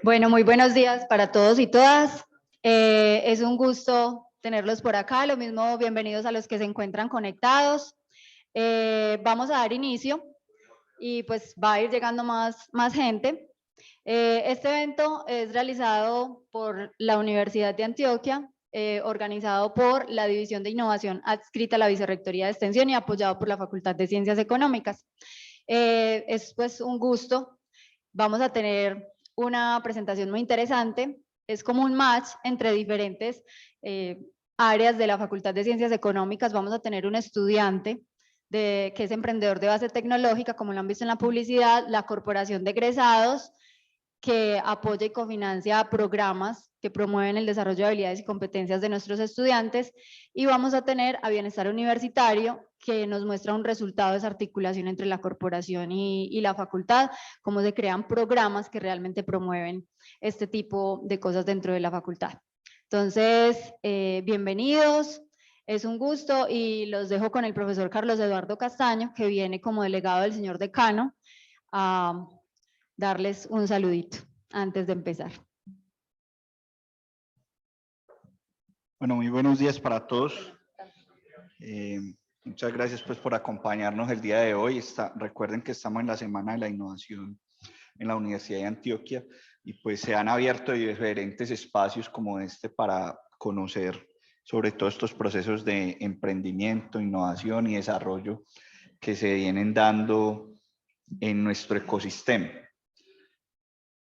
Bueno, muy buenos días para todos y todas. Es un gusto tenerlos por acá. Lo mismo, bienvenidos a los que se encuentran conectados. Vamos a dar inicio y pues va a ir llegando más gente. Este evento es realizado por la Universidad de Antioquia, organizado por la División de Innovación adscrita a la Vicerrectoría de Extensión y apoyado por la Facultad de Ciencias Económicas. Es pues un gusto. Vamos a tener una presentación muy interesante. Es como un match entre diferentes áreas de la Facultad de Ciencias Económicas. Vamos a tener un estudiante que es emprendedor de base tecnológica, como lo han visto en la publicidad, la Corporación de Egresados, que apoya y cofinancia programas que promueven el desarrollo de habilidades y competencias de nuestros estudiantes, y vamos a tener a Bienestar Universitario, que nos muestra un resultado de esa articulación entre la corporación y la facultad, cómo se crean programas que realmente promueven este tipo de cosas dentro de la facultad. Entonces, bienvenidos, es un gusto y los dejo con el profesor Carlos Eduardo Castaño, que viene como delegado del señor decano a darles un saludito antes de empezar. Bueno, muy buenos días para todos. Muchas gracias pues por acompañarnos el día de hoy. Recuerden que estamos en la Semana de la Innovación en la Universidad de Antioquia y pues se han abierto diferentes espacios como este para conocer sobre todos estos procesos de emprendimiento, innovación y desarrollo que se vienen dando en nuestro ecosistema.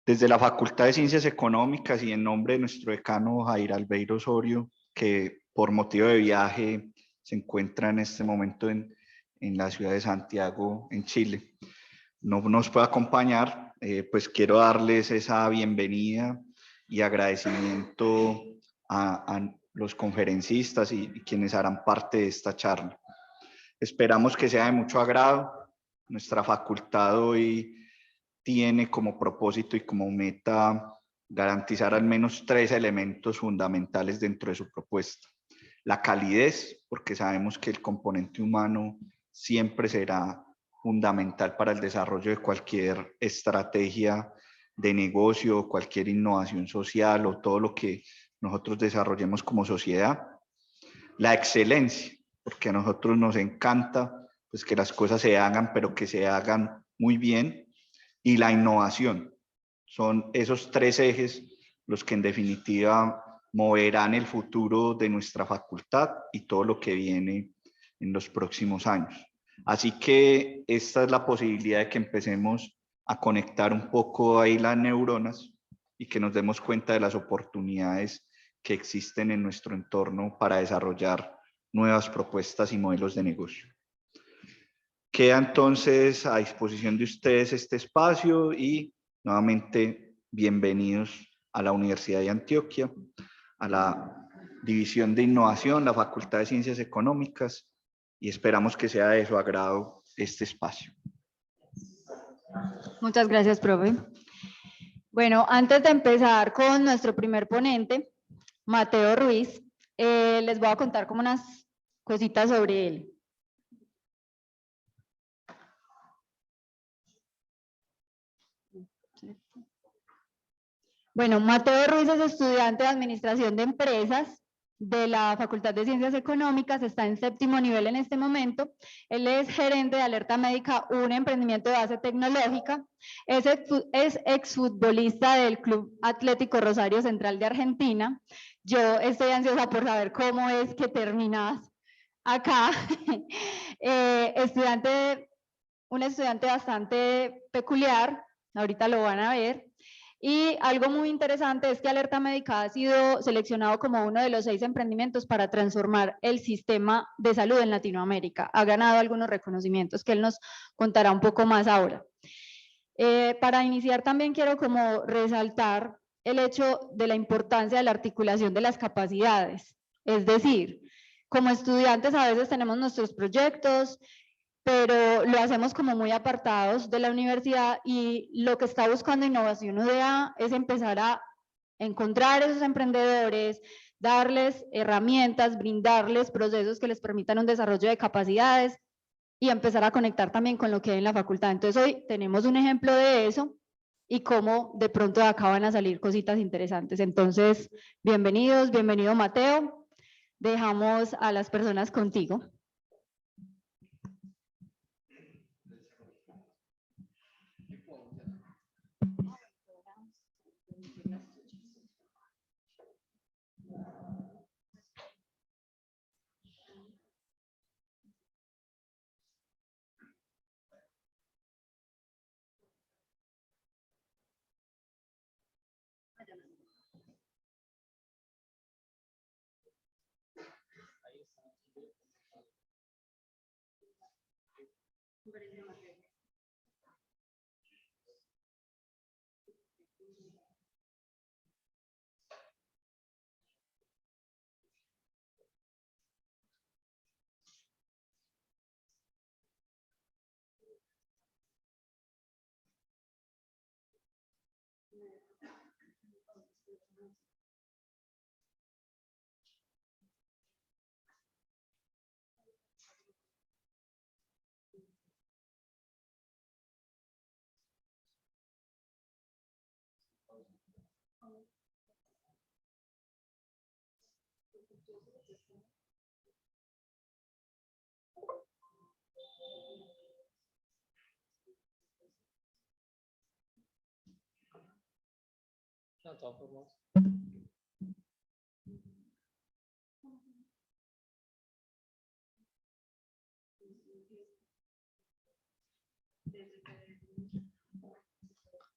Desde la Facultad de Ciencias Económicas y en nombre de nuestro decano Jair Albeiro Osorio, que por motivo de viaje se encuentra en este momento en la ciudad de Santiago, en Chile, no nos puede acompañar, pues quiero darles esa bienvenida y agradecimiento a los conferencistas y quienes harán parte de esta charla. Esperamos que sea de mucho agrado. Nuestra facultad hoy tiene como propósito y como meta garantizar al menos 3 elementos fundamentales dentro de su propuesta. La calidez, porque sabemos que el componente humano siempre será fundamental para el desarrollo de cualquier estrategia de negocio, cualquier innovación social o todo lo que nosotros desarrollemos como sociedad. La excelencia, porque a nosotros nos encanta pues, que las cosas se hagan, pero que se hagan muy bien. Y la innovación. Son esos 3 ejes los que en definitiva moverán el futuro de nuestra facultad y todo lo que viene en los próximos años. Así que esta es la posibilidad de que empecemos a conectar un poco ahí las neuronas y que nos demos cuenta de las oportunidades que existen en nuestro entorno para desarrollar nuevas propuestas y modelos de negocio. Queda entonces a disposición de ustedes este espacio y nuevamente bienvenidos a la Universidad de Antioquia, a la División de Innovación, la Facultad de Ciencias Económicas, y esperamos que sea de su agrado este espacio. Muchas gracias, profe. Bueno, antes de empezar con nuestro primer ponente, Mateo Ruiz, les voy a contar como unas cositas sobre él. Bueno, Mateo Ruiz es estudiante de Administración de Empresas de la Facultad de Ciencias Económicas, está en 7º nivel en este momento. Él es gerente de Alerta Médica, un emprendimiento de base tecnológica. Es exfutbolista del Club Atlético Rosario Central de Argentina. Yo estoy ansiosa por saber cómo es que terminas acá. Un estudiante bastante peculiar, ahorita lo van a ver. Y algo muy interesante es que Alerta Médica ha sido seleccionado como uno de los 6 emprendimientos para transformar el sistema de salud en Latinoamérica. Ha ganado algunos reconocimientos que él nos contará un poco más ahora. Para iniciar también quiero como resaltar el hecho de la importancia de la articulación de las capacidades. Es decir, como estudiantes a veces tenemos nuestros proyectos, pero lo hacemos como muy apartados de la universidad, y lo que está buscando Innovación UDA es empezar a encontrar esos emprendedores, darles herramientas, brindarles procesos que les permitan un desarrollo de capacidades y empezar a conectar también con lo que hay en la facultad. Entonces hoy tenemos un ejemplo de eso y cómo de pronto de acá van a salir cositas interesantes. Entonces, bienvenidos, bienvenido Mateo. Dejamos a las personas contigo.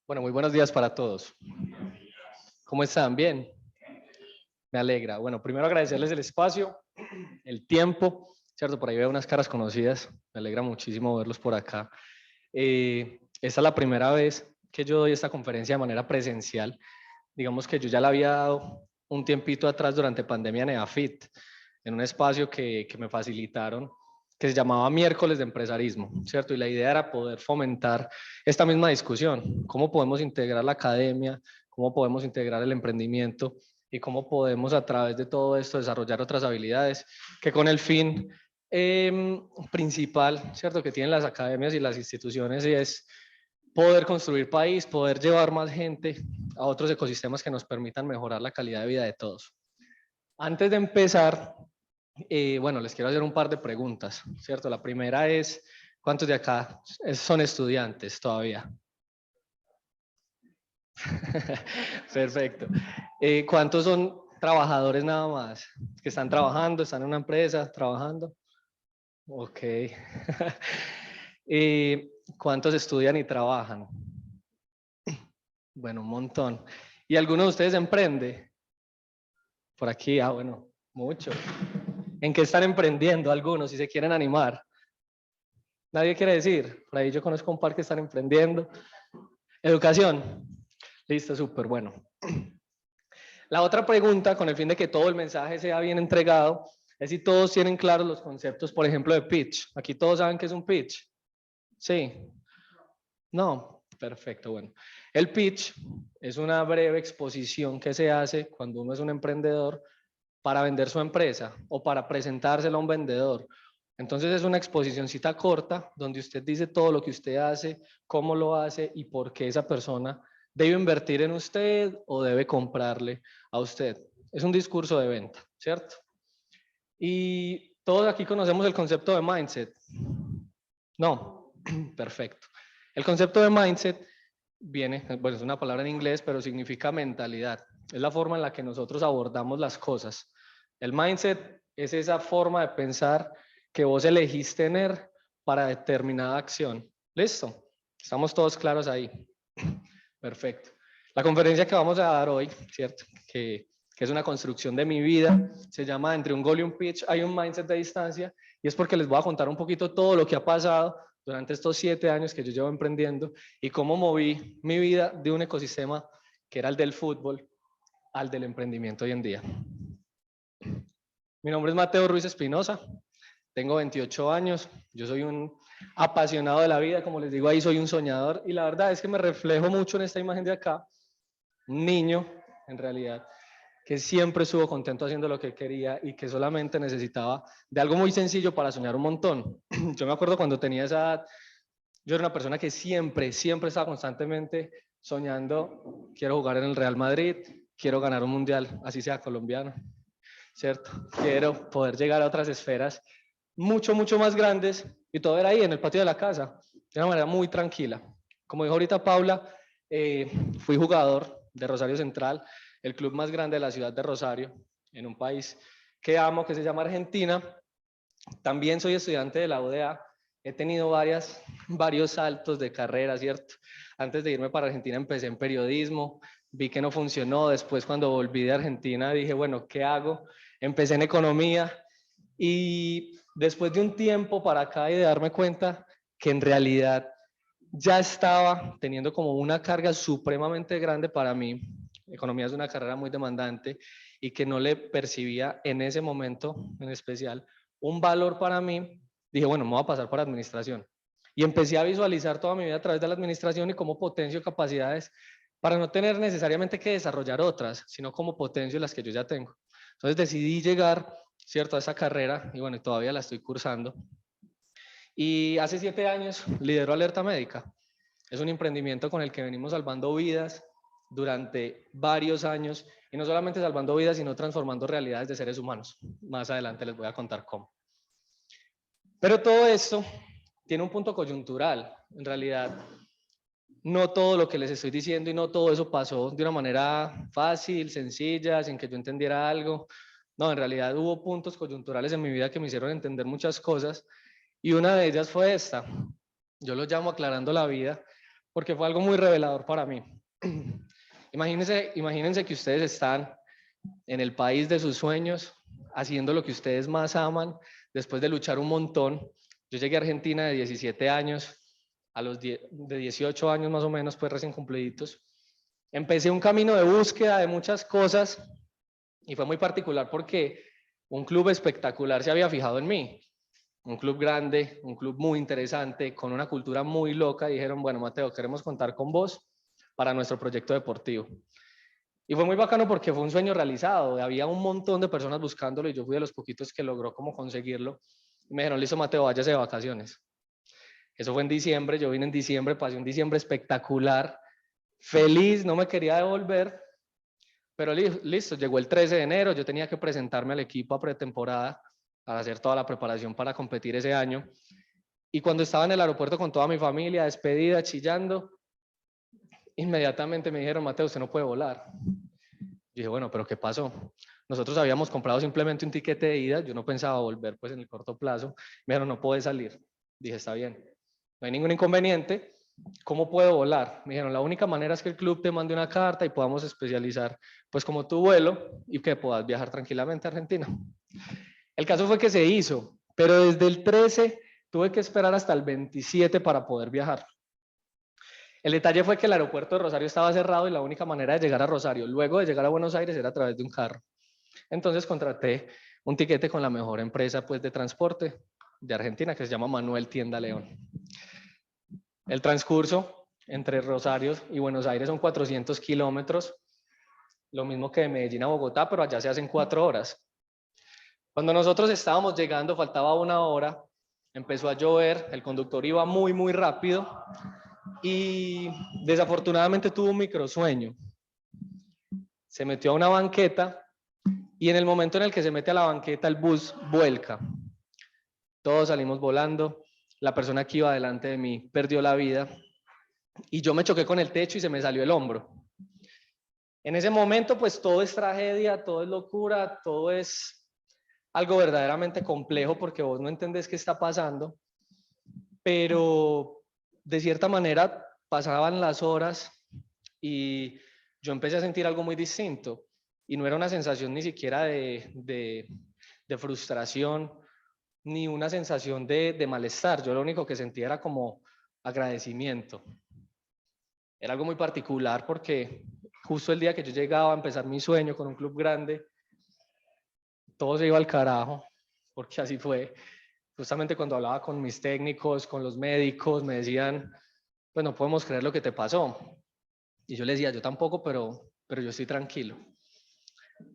Bueno, muy buenos días para todos. ¿Cómo están? ¿Bien? Me alegra. Bueno, primero agradecerles el espacio, el tiempo, ¿cierto? Por ahí veo unas caras conocidas. Me alegra muchísimo verlos por acá. Esta es la primera vez que yo doy esta conferencia de manera presencial. Digamos que yo ya la había dado un tiempito atrás durante pandemia en EAFIT, en un espacio que me facilitaron, que se llamaba Miércoles de Empresarismo, ¿cierto? Y la idea era poder fomentar esta misma discusión, cómo podemos integrar la academia, cómo podemos integrar el emprendimiento y cómo podemos a través de todo esto desarrollar otras habilidades que con el fin principal, ¿cierto? Que tienen las academias y las instituciones y es poder construir país, poder llevar más gente a otros ecosistemas que nos permitan mejorar la calidad de vida de todos. Antes de empezar, bueno, les quiero hacer un par de preguntas, ¿cierto? La primera es, ¿cuántos de acá son estudiantes todavía? Perfecto. ¿Cuántos son trabajadores nada más? ¿Que están trabajando, están en una empresa, trabajando? Ok. ¿Cuántos estudian y trabajan? Bueno, un montón. ¿Y alguno de ustedes emprende? Por aquí, bueno, mucho. ¿En qué están emprendiendo algunos, si se quieren animar? ¿Nadie quiere decir? Por ahí yo conozco un par que están emprendiendo. Educación. Listo, súper bueno. La otra pregunta, con el fin de que todo el mensaje sea bien entregado, es si todos tienen claros los conceptos, por ejemplo, de pitch. Aquí todos saben qué es un pitch. Sí. No. Perfecto, bueno. El pitch es una breve exposición que se hace cuando uno es un emprendedor para vender su empresa o para presentársela a un vendedor. Entonces es una exposicioncita corta donde usted dice todo lo que usted hace, cómo lo hace y por qué esa persona debe invertir en usted o debe comprarle a usted. Es un discurso de venta, ¿cierto? Y todos aquí conocemos el concepto de mindset. No, perfecto. El concepto de mindset viene, bueno, es una palabra en inglés, pero significa mentalidad. Es la forma en la que nosotros abordamos las cosas. El mindset es esa forma de pensar que vos elegís tener para determinada acción. ¿Listo? Estamos todos claros ahí. Perfecto. La conferencia que vamos a dar hoy, ¿cierto? Que es una construcción de mi vida, se llama Entre un gol y un pitch hay un mindset de distancia, y es porque les voy a contar un poquito todo lo que ha pasado durante estos 7 años que yo llevo emprendiendo y cómo moví mi vida de un ecosistema que era el del fútbol al del emprendimiento hoy en día. Mi nombre es Mateo Ruiz Espinosa, tengo 28 años, yo soy un apasionado de la vida, como les digo ahí, soy un soñador y la verdad es que me reflejo mucho en esta imagen de acá, un niño en realidad, que siempre estuvo contento haciendo lo que quería y que solamente necesitaba de algo muy sencillo para soñar un montón. Yo me acuerdo cuando tenía esa edad, yo era una persona que siempre estaba constantemente soñando, quiero jugar en el Real Madrid, quiero ganar un mundial, así sea colombiano, ¿cierto? Quiero poder llegar a otras esferas mucho más grandes, y todo era ahí en el patio de la casa, de una manera muy tranquila. Como dijo ahorita Paula, fui jugador de Rosario Central, el club más grande de la ciudad de Rosario, en un país que amo, que se llama Argentina. También soy estudiante de la UDA, he tenido varios saltos de carrera, ¿cierto? Antes de irme para Argentina empecé en periodismo, vi que no funcionó, después cuando volví de Argentina dije, bueno, ¿qué hago? Empecé en economía, y después de un tiempo para acá y de darme cuenta que en realidad ya estaba teniendo como una carga supremamente grande para mí, economía es una carrera muy demandante, y que no le percibía en ese momento en especial un valor para mí, dije, bueno, me voy a pasar por administración. Y empecé a visualizar toda mi vida a través de la administración y cómo potencio capacidades para no tener necesariamente que desarrollar otras, sino como potencio las que yo ya tengo. Entonces decidí llegar, ¿cierto?, a esa carrera, y bueno, todavía la estoy cursando. Y hace 7 años lidero Alerta Médica. Es un emprendimiento con el que venimos salvando vidas durante varios años, y no solamente salvando vidas, sino transformando realidades de seres humanos. Más adelante les voy a contar cómo. Pero todo esto tiene un punto coyuntural. En realidad, no todo lo que les estoy diciendo y no todo eso pasó de una manera fácil, sencilla, sin que yo entendiera algo. No, en realidad hubo puntos coyunturales en mi vida que me hicieron entender muchas cosas, y una de ellas fue esta. Yo lo llamo aclarando la vida, porque fue algo muy revelador para mí. Imagínense que ustedes están en el país de sus sueños, haciendo lo que ustedes más aman, después de luchar un montón. Yo llegué a Argentina de 17 años, de 18 años más o menos, pues recién cumpliditos. Empecé un camino de búsqueda de muchas cosas, y fue muy particular porque un club espectacular se había fijado en mí. Un club grande, un club muy interesante, con una cultura muy loca. Dijeron, bueno, Mateo, queremos contar con vos para nuestro proyecto deportivo. Y fue muy bacano porque fue un sueño realizado. Había un montón de personas buscándolo y yo fui de los poquitos que logró como conseguirlo. Y me dijeron, listo, Mateo, váyase de vacaciones. Eso fue en diciembre, yo vine en diciembre, pasé un diciembre espectacular, feliz, no me quería devolver, pero listo, llegó el 13 de enero, yo tenía que presentarme al equipo a pretemporada para hacer toda la preparación para competir ese año. Y cuando estaba en el aeropuerto con toda mi familia, despedida, chillando, inmediatamente me dijeron, Mateo, usted no puede volar. Yo dije, bueno, ¿pero qué pasó? Nosotros habíamos comprado simplemente un tiquete de ida, yo no pensaba volver pues en el corto plazo. Me dijeron, no puedes salir. Dije, está bien, no hay ningún inconveniente. ¿Cómo puedo volar? Me dijeron, la única manera es que el club te mande una carta y podamos especializar pues como tu vuelo y que puedas viajar tranquilamente a Argentina. El caso fue que se hizo, pero desde el 13 tuve que esperar hasta el 27 para poder viajar. El detalle fue que el aeropuerto de Rosario estaba cerrado y la única manera de llegar a Rosario, luego de llegar a Buenos Aires, era a través de un carro. Entonces contraté un tiquete con la mejor empresa pues, de transporte de Argentina, que se llama Manuel Tienda León. El transcurso entre Rosario y Buenos Aires son 400 kilómetros, lo mismo que de Medellín a Bogotá, pero allá se hacen 4 horas. Cuando nosotros estábamos llegando, faltaba 1 hora, empezó a llover, el conductor iba muy rápido y desafortunadamente tuvo un microsueño. Se metió a una banqueta y en el momento en el que se mete a la banqueta el bus vuelca. Todos salimos volando, la persona que iba delante de mí perdió la vida y yo me choqué con el techo y se me salió el hombro. En ese momento pues todo es tragedia, todo es locura, todo es algo verdaderamente complejo porque vos no entendés qué está pasando, pero de cierta manera pasaban las horas y yo empecé a sentir algo muy distinto y no era una sensación ni siquiera de frustración ni una sensación de malestar. Yo lo único que sentía era como agradecimiento. Era algo muy particular porque justo el día que yo llegaba a empezar mi sueño con un club grande, todo se iba al carajo, porque así fue. Justamente cuando hablaba con mis técnicos, con los médicos, me decían, pues no podemos creer lo que te pasó. Y yo les decía, yo tampoco, pero yo estoy tranquilo.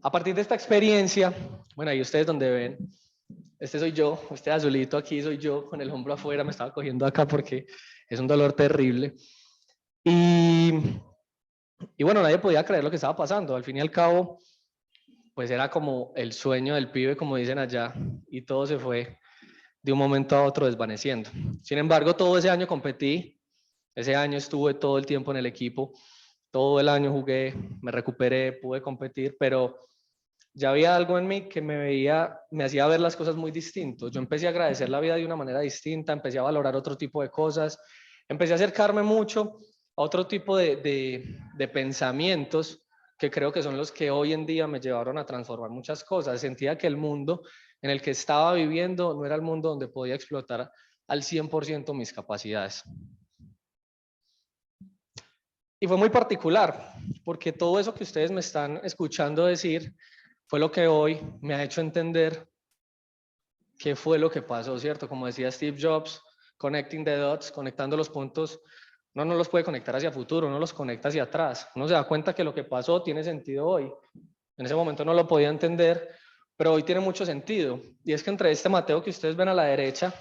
A partir de esta experiencia, bueno, ahí ustedes donde ven, este soy yo, este azulito aquí soy yo, con el hombro afuera, me estaba cogiendo acá porque es un dolor terrible. Y bueno, nadie podía creer lo que estaba pasando. Al fin y al cabo, pues era como el sueño del pibe, como dicen allá, y todo se fue de un momento a otro desvaneciendo. Sin embargo, todo ese año competí, ese año estuve todo el tiempo en el equipo, todo el año jugué, me recuperé, pude competir, pero ya había algo en mí que me hacía ver las cosas muy distintos. Yo empecé a agradecer la vida de una manera distinta, empecé a valorar otro tipo de cosas, empecé a acercarme mucho a otro tipo de pensamientos que creo que son los que hoy en día me llevaron a transformar muchas cosas. Sentía que el mundo en el que estaba viviendo no era el mundo donde podía explotar al 100% mis capacidades. Y fue muy particular, porque todo eso que ustedes me están escuchando decir fue lo que hoy me ha hecho entender qué fue lo que pasó, ¿cierto? Como decía Steve Jobs, connecting the dots, conectando los puntos, uno no los puede conectar hacia futuro, uno los conecta hacia atrás. Uno se da cuenta que lo que pasó tiene sentido hoy. En ese momento no lo podía entender, pero hoy tiene mucho sentido. Y es que entre este Mateo que ustedes ven a la derecha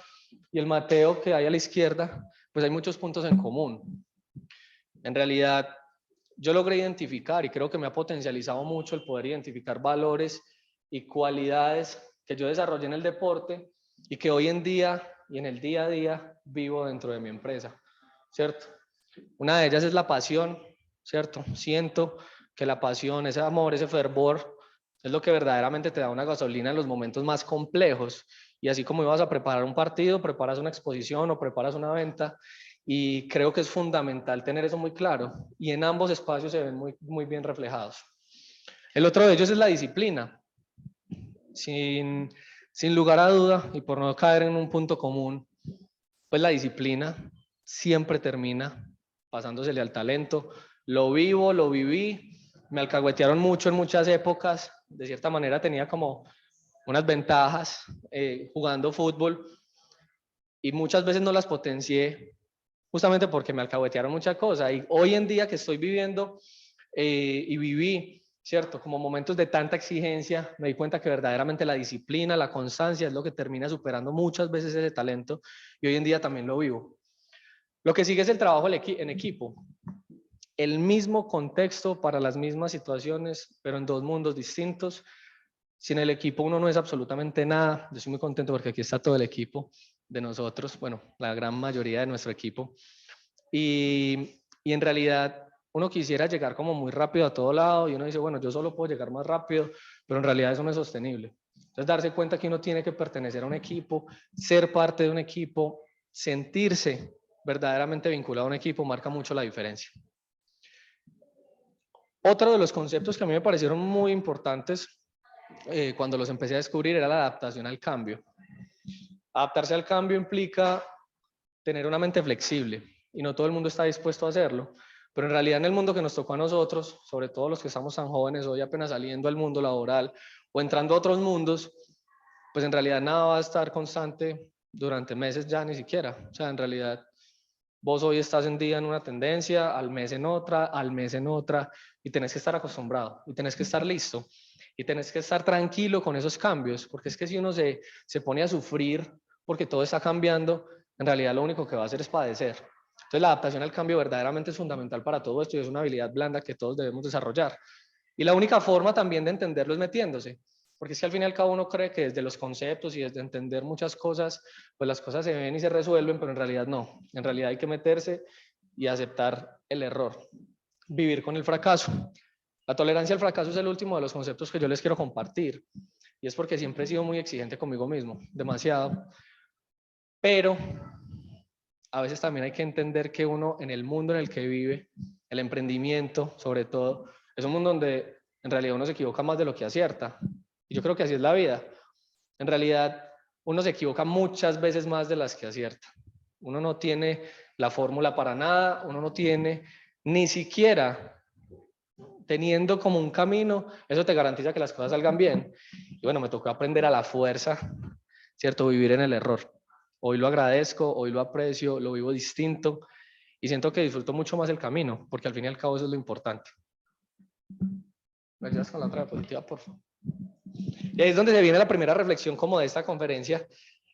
y el Mateo que hay a la izquierda, pues hay muchos puntos en común. En realidad, yo logré identificar y creo que me ha potencializado mucho el poder identificar valores y cualidades que yo desarrollé en el deporte y que hoy en día y en el día a día vivo dentro de mi empresa, ¿cierto? Una de ellas es la pasión, ¿cierto? Siento que la pasión, ese amor, ese fervor es lo que verdaderamente te da una gasolina en los momentos más complejos. Y así como ibas a preparar un partido, preparas una exposición o preparas una venta, y creo que es fundamental tener eso muy claro. Y en ambos espacios se ven muy bien reflejados. El otro de ellos es la disciplina. Sin lugar a duda, y por no caer en un punto común, pues la disciplina siempre termina pasándosele al talento. Lo vivo, lo viví, me alcahuetearon mucho en muchas épocas, de cierta manera tenía como unas ventajas jugando fútbol y muchas veces no las potencié justamente porque me alcahuetearon muchas cosas. Y hoy en día que estoy viviendo y viví, ¿cierto? Como momentos de tanta exigencia, me di cuenta que verdaderamente la disciplina, la constancia es lo que termina superando muchas veces ese talento y hoy en día también lo vivo. Lo que sigue es el trabajo en equipo. El mismo contexto para las mismas situaciones, pero en dos mundos distintos. Sin el equipo uno no es absolutamente nada. Yo estoy muy contento porque aquí está todo el equipo de nosotros, bueno, la gran mayoría de nuestro equipo. Y en realidad uno quisiera llegar como muy rápido a todo lado y uno dice, bueno, yo solo puedo llegar más rápido, pero en realidad eso no es sostenible. Entonces darse cuenta que uno tiene que pertenecer a un equipo, ser parte de un equipo, sentirse verdaderamente vinculado a un equipo marca mucho la diferencia. Otro de los conceptos que a mí me parecieron muy importantes cuando los empecé a descubrir era la adaptación al cambio. Adaptarse al cambio implica tener una mente flexible y no todo el mundo está dispuesto a hacerlo, pero en realidad en el mundo que nos tocó a nosotros, sobre todo los que estamos tan jóvenes hoy apenas saliendo al mundo laboral o entrando a otros mundos, pues en realidad nada va a estar constante durante meses ya ni siquiera. O sea, en realidad vos hoy estás en día en una tendencia, al mes en otra, y tenés que estar acostumbrado, y tenés que estar listo, y tenés que estar tranquilo con esos cambios, porque es que si uno se pone a sufrir porque todo está cambiando, en realidad lo único que va a hacer es padecer. Entonces la adaptación al cambio verdaderamente es fundamental para todo esto y es una habilidad blanda que todos debemos desarrollar. Y la única forma también de entenderlo es metiéndose, porque es que al fin y al cabo uno cree que desde los conceptos y desde entender muchas cosas, pues las cosas se ven y se resuelven, pero en realidad no. En realidad hay que meterse y aceptar el error, vivir con el fracaso. La tolerancia al fracaso es el último de los conceptos que yo les quiero compartir, y es porque siempre he sido muy exigente conmigo mismo, demasiado, pero a veces también hay que entender que uno en el mundo en el que vive, el emprendimiento sobre todo, es un mundo donde en realidad uno se equivoca más de lo que acierta. Y yo creo que así es la vida. En realidad uno se equivoca muchas veces más de las que acierta. Uno no tiene la fórmula para nada, uno no tiene ni siquiera teniendo como un camino, eso te garantiza que las cosas salgan bien. Y bueno, me tocó aprender a la fuerza, ¿cierto? Vivir en el error. Hoy lo agradezco, hoy lo aprecio, lo vivo distinto y siento que disfruto mucho más el camino, porque al fin y al cabo eso es lo importante. ¿Me ayudas con la otra diapositiva, por favor? Y ahí es donde se viene la primera reflexión como de esta conferencia,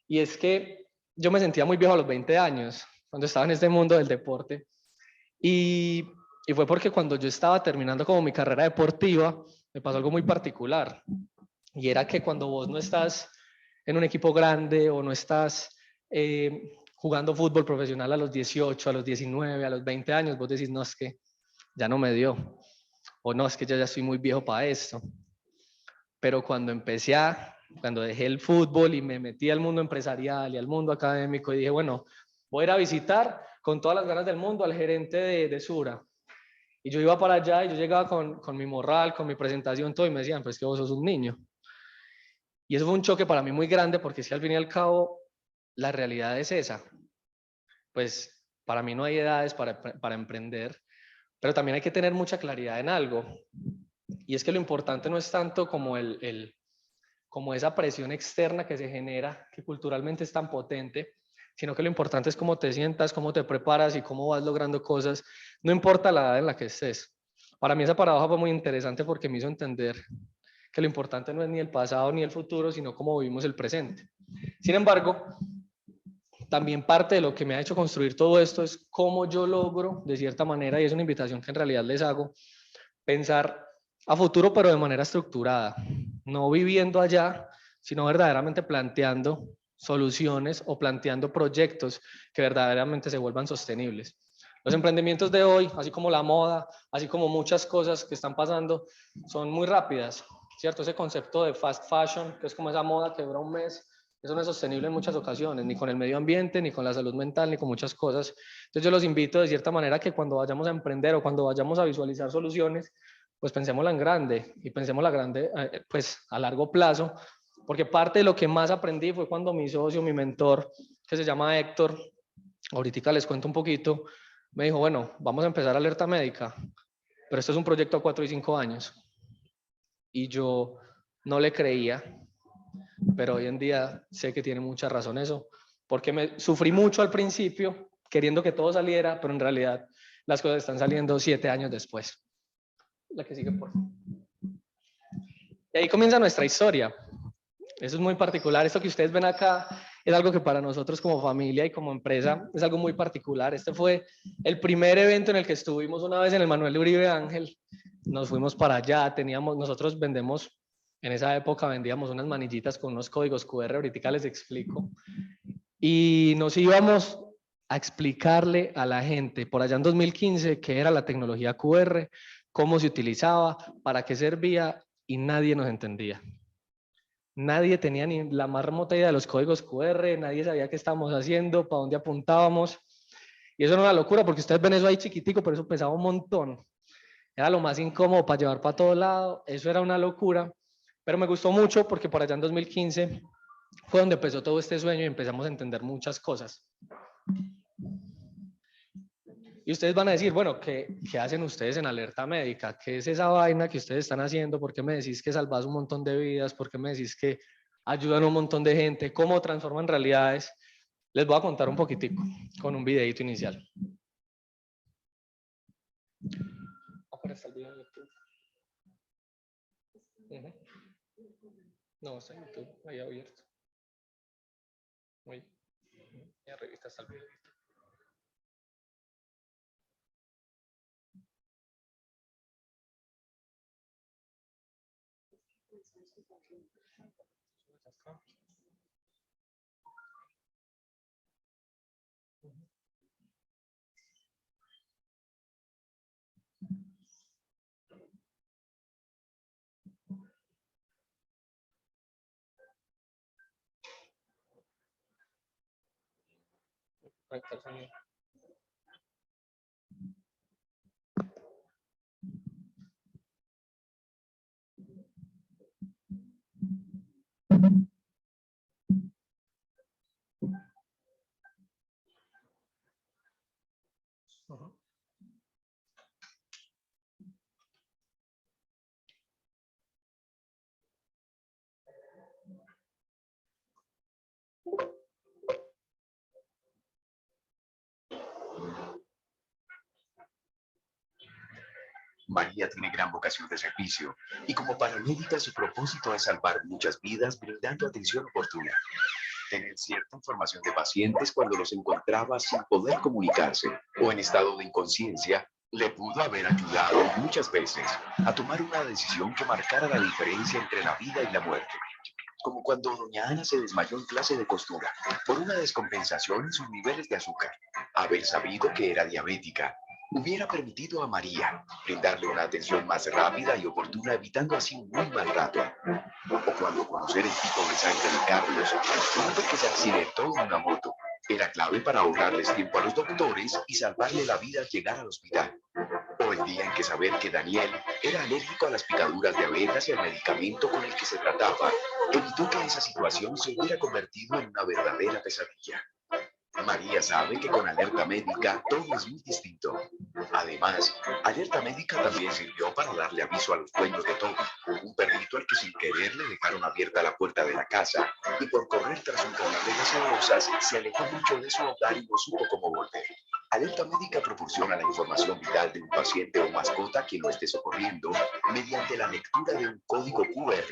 y es que yo me sentía muy viejo a los 20 años, cuando estaba en este mundo del deporte, y fue porque cuando yo estaba terminando como mi carrera deportiva, me pasó algo muy particular, y era que cuando vos no estás en un equipo grande o no estás jugando fútbol profesional a los 18, a los 19, a los 20 años, vos decís, no, es que ya no me dio, o no, es que ya estoy muy viejo para esto. Pero cuando dejé el fútbol y me metí al mundo empresarial y al mundo académico y dije, bueno, voy a ir a visitar con todas las ganas del mundo al gerente de Sura. Y yo iba para allá y yo llegaba con mi morral, con mi presentación, todo, y me decían, pues que vos sos un niño. Y eso fue un choque para mí muy grande porque si al fin y al cabo la realidad es esa. Pues para mí no hay edades para emprender, pero también hay que tener mucha claridad en algo. Y es que lo importante no es tanto como como esa presión externa que se genera, que culturalmente es tan potente, sino que lo importante es cómo te sientas, cómo te preparas y cómo vas logrando cosas, no importa la edad en la que estés. Para mí esa paradoja fue muy interesante porque me hizo entender que lo importante no es ni el pasado ni el futuro, sino cómo vivimos el presente. Sin embargo, también parte de lo que me ha hecho construir todo esto es cómo yo logro, de cierta manera, y es una invitación que en realidad les hago, pensar a futuro, pero de manera estructurada, no viviendo allá, sino verdaderamente planteando soluciones o planteando proyectos que verdaderamente se vuelvan sostenibles. Los emprendimientos de hoy, así como la moda, así como muchas cosas que están pasando, son muy rápidas, ¿cierto? Ese concepto de fast fashion, que es como esa moda que dura un mes, eso no es sostenible en muchas ocasiones, ni con el medio ambiente, ni con la salud mental, ni con muchas cosas. Entonces yo los invito de cierta manera que cuando vayamos a emprender o cuando vayamos a visualizar soluciones, pues pensémosla en grande y pensémosla grande pues a largo plazo, porque parte de lo que más aprendí fue cuando mi socio, mi mentor, que se llama Héctor, ahorita les cuento un poquito, me dijo, bueno, vamos a empezar alerta médica, pero esto es un proyecto a 4 y 5 años. Y yo no le creía, pero hoy en día sé que tiene mucha razón eso, porque me sufrí mucho al principio queriendo que todo saliera, pero en realidad las cosas están saliendo 7 años después. La que sigue, por favor. Y ahí comienza nuestra historia. Eso es muy particular. Esto que ustedes ven acá es algo que para nosotros como familia y como empresa es algo muy particular. Este fue el primer evento en el que estuvimos una vez en el Manuel Uribe Ángel. Nos fuimos para allá, nosotros vendemos, en esa época vendíamos unas manillitas con unos códigos QR, ahorita les explico. Y nos íbamos a explicarle a la gente por allá en 2015 qué era la tecnología QR, cómo se utilizaba, para qué servía, y nadie nos entendía. Nadie tenía ni la más remota idea de los códigos QR, nadie sabía qué estábamos haciendo, para dónde apuntábamos. Y eso era una locura porque ustedes ven eso ahí chiquitico, pero eso pesaba un montón. Era lo más incómodo para llevar para todo lado, eso era una locura. Pero me gustó mucho porque por allá en 2015 fue donde empezó todo este sueño y empezamos a entender muchas cosas. Y ustedes van a decir, bueno, ¿qué hacen ustedes en Alerta Médica? ¿Qué es esa vaina que ustedes están haciendo? ¿Por qué me decís que salvas un montón de vidas? ¿Por qué me decís que ayudan a un montón de gente? ¿Cómo transforman realidades? Les voy a contar un poquitico con un videito inicial. Está el video en YouTube. No, está en YouTube, ahí abierto. Muy bien. Y arriba está el video. María tiene gran vocación de servicio y como paramédica su propósito es salvar muchas vidas brindando atención oportuna. Tener cierta información de pacientes cuando los encontraba sin poder comunicarse o en estado de inconsciencia le pudo haber ayudado muchas veces a tomar una decisión que marcara la diferencia entre la vida y la muerte. Como cuando doña Ana se desmayó en clase de costura por una descompensación en sus niveles de azúcar. Haber sabido que era diabética hubiera permitido a María brindarle una atención más rápida y oportuna, evitando así un muy mal rato. O cuando conocer el tipo de sangre de Carlos, un hombre que se accidentó en una moto, era clave para ahorrarles tiempo a los doctores y salvarle la vida al llegar al hospital. O el día en que saber que Daniel era alérgico a las picaduras de abejas y al medicamento con el que se trataba evitó que esa situación se hubiera convertido en una verdadera pesadilla. María sabe que con Alerta Médica todo es muy distinto. Además, Alerta Médica también sirvió para darle aviso a los dueños de Toby, un perrito al que sin querer le dejaron abierta la puerta de la casa y por correr tras un canal de gaseosas se alejó mucho de su hogar y no supo cómo volver. Alerta Médica proporciona la información vital de un paciente o mascota a quien lo esté socorriendo mediante la lectura de un código QR,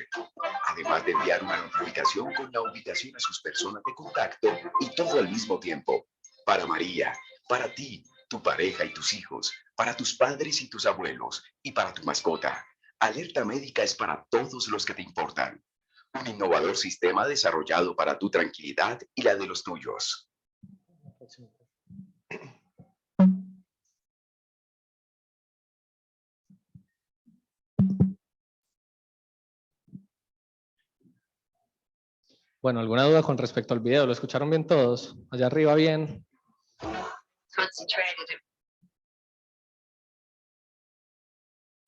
además de enviar una notificación con la ubicación a sus personas de contacto y todo al mismo tiempo. Para María, para ti, tu pareja y tus hijos, para tus padres y tus abuelos y para tu mascota. Alerta Médica es para todos los que te importan. Un innovador sistema desarrollado para tu tranquilidad y la de los tuyos. Bueno, ¿alguna duda con respecto al video? ¿Lo escucharon bien todos? Allá arriba bien.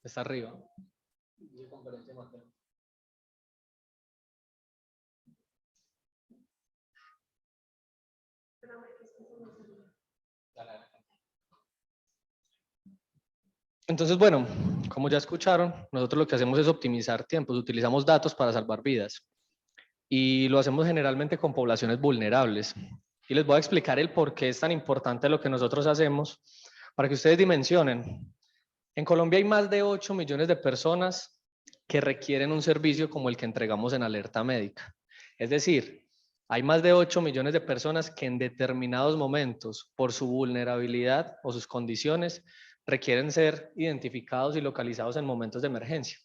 Está arriba. Entonces, bueno, como ya escucharon, nosotros lo que hacemos es optimizar tiempos, utilizamos datos para salvar vidas y lo hacemos generalmente con poblaciones vulnerables. Y les voy a explicar el por qué es tan importante lo que nosotros hacemos para que ustedes dimensionen. En Colombia hay más de 8 millones de personas que requieren un servicio como el que entregamos en Alerta Médica. Es decir, hay más de 8 millones de personas que en determinados momentos, por su vulnerabilidad o sus condiciones, requieren ser identificados y localizados en momentos de emergencia.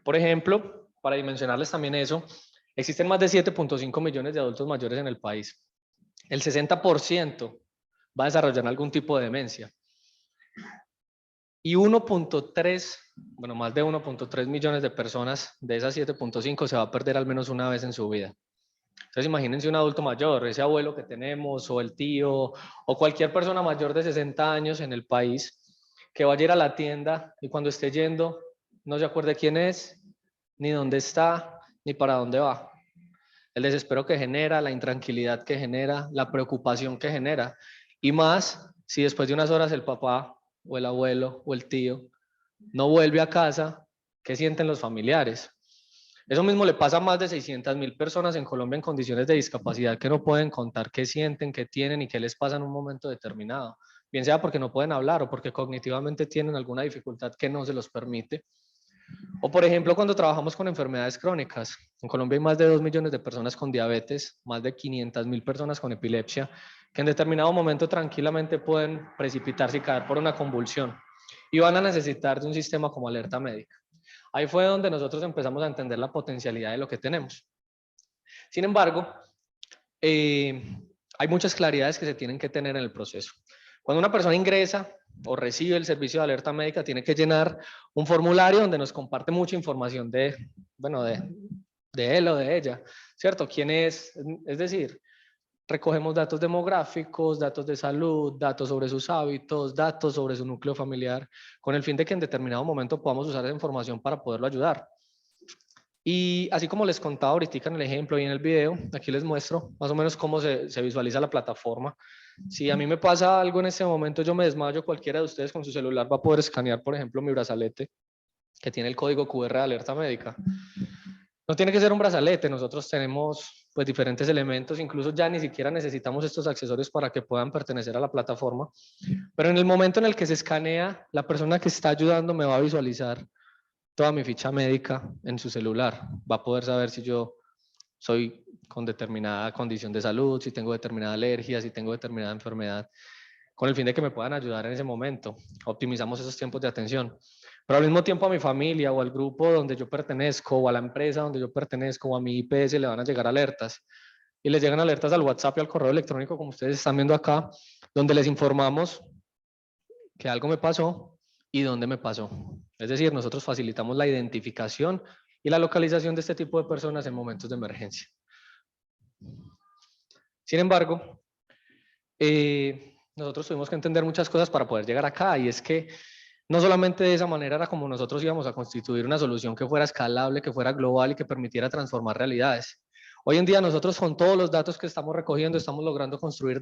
Por ejemplo, para dimensionarles también eso, existen más de 7.5 millones de adultos mayores en el país. El 60% va a desarrollar algún tipo de demencia. Y 1.3, bueno, más de 1.3 millones de personas de esas 7.5 se va a perder al menos una vez en su vida. Entonces imagínense un adulto mayor, ese abuelo que tenemos, o el tío, o cualquier persona mayor de 60 años en el país, que vaya a ir a la tienda y cuando esté yendo no se acuerde quién es, ni dónde está, ni para dónde va. El desespero que genera, la intranquilidad que genera, la preocupación que genera. Y más si después de unas horas el papá o el abuelo o el tío no vuelve a casa, ¿qué sienten los familiares? Eso mismo le pasa a más de 600.000 personas en Colombia en condiciones de discapacidad que no pueden contar qué sienten, qué tienen y qué les pasa en un momento determinado. Bien sea porque no pueden hablar o porque cognitivamente tienen alguna dificultad que no se los permite. O por ejemplo, cuando trabajamos con enfermedades crónicas. En Colombia hay más de 2 millones de personas con diabetes, más de 500.000 personas con epilepsia, que en determinado momento tranquilamente pueden precipitarse y caer por una convulsión. Y van a necesitar de un sistema como Alerta Médica. Ahí fue donde nosotros empezamos a entender la potencialidad de lo que tenemos. Sin embargo, hay muchas claridades que se tienen que tener en el proceso. Cuando una persona ingresa o recibe el servicio de Alerta Médica, tiene que llenar un formulario donde nos comparte mucha información de él o de ella, ¿cierto? ¿Quién es? Es decir, recogemos datos demográficos, datos de salud, datos sobre sus hábitos, datos sobre su núcleo familiar, con el fin de que en determinado momento podamos usar esa información para poderlo ayudar. Y así como les contaba ahorita en el ejemplo y en el video, aquí les muestro más o menos cómo se visualiza la plataforma. Si a mí me pasa algo en este momento, yo me desmayo, cualquiera de ustedes con su celular va a poder escanear, por ejemplo, mi brazalete, que tiene el código QR de Alerta Médica. No tiene que ser un brazalete, nosotros tenemos pues diferentes elementos, incluso ya ni siquiera necesitamos estos accesorios para que puedan pertenecer a la plataforma, pero en el momento en el que se escanea, la persona que está ayudando me va a visualizar toda mi ficha médica en su celular, va a poder saber si yo soy con determinada condición de salud, si tengo determinada alergia, si tengo determinada enfermedad, con el fin de que me puedan ayudar en ese momento. Optimizamos esos tiempos de atención. Pero al mismo tiempo a mi familia o al grupo donde yo pertenezco o a la empresa donde yo pertenezco o a mi IPS le van a llegar alertas. Y les llegan alertas al WhatsApp y al correo electrónico, como ustedes están viendo acá, donde les informamos que algo me pasó y dónde me pasó. Es decir, nosotros facilitamos la identificación y la localización de este tipo de personas en momentos de emergencia. Sin embargo, nosotros tuvimos que entender muchas cosas para poder llegar acá, y es que no solamente de esa manera era como nosotros íbamos a constituir una solución que fuera escalable, que fuera global y que permitiera transformar realidades. Hoy en día nosotros con todos los datos que estamos recogiendo estamos logrando construir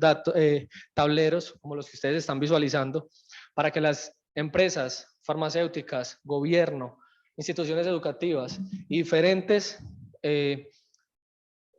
tableros como los que ustedes están visualizando para que las empresas farmacéuticas, gobierno, instituciones educativas y diferentes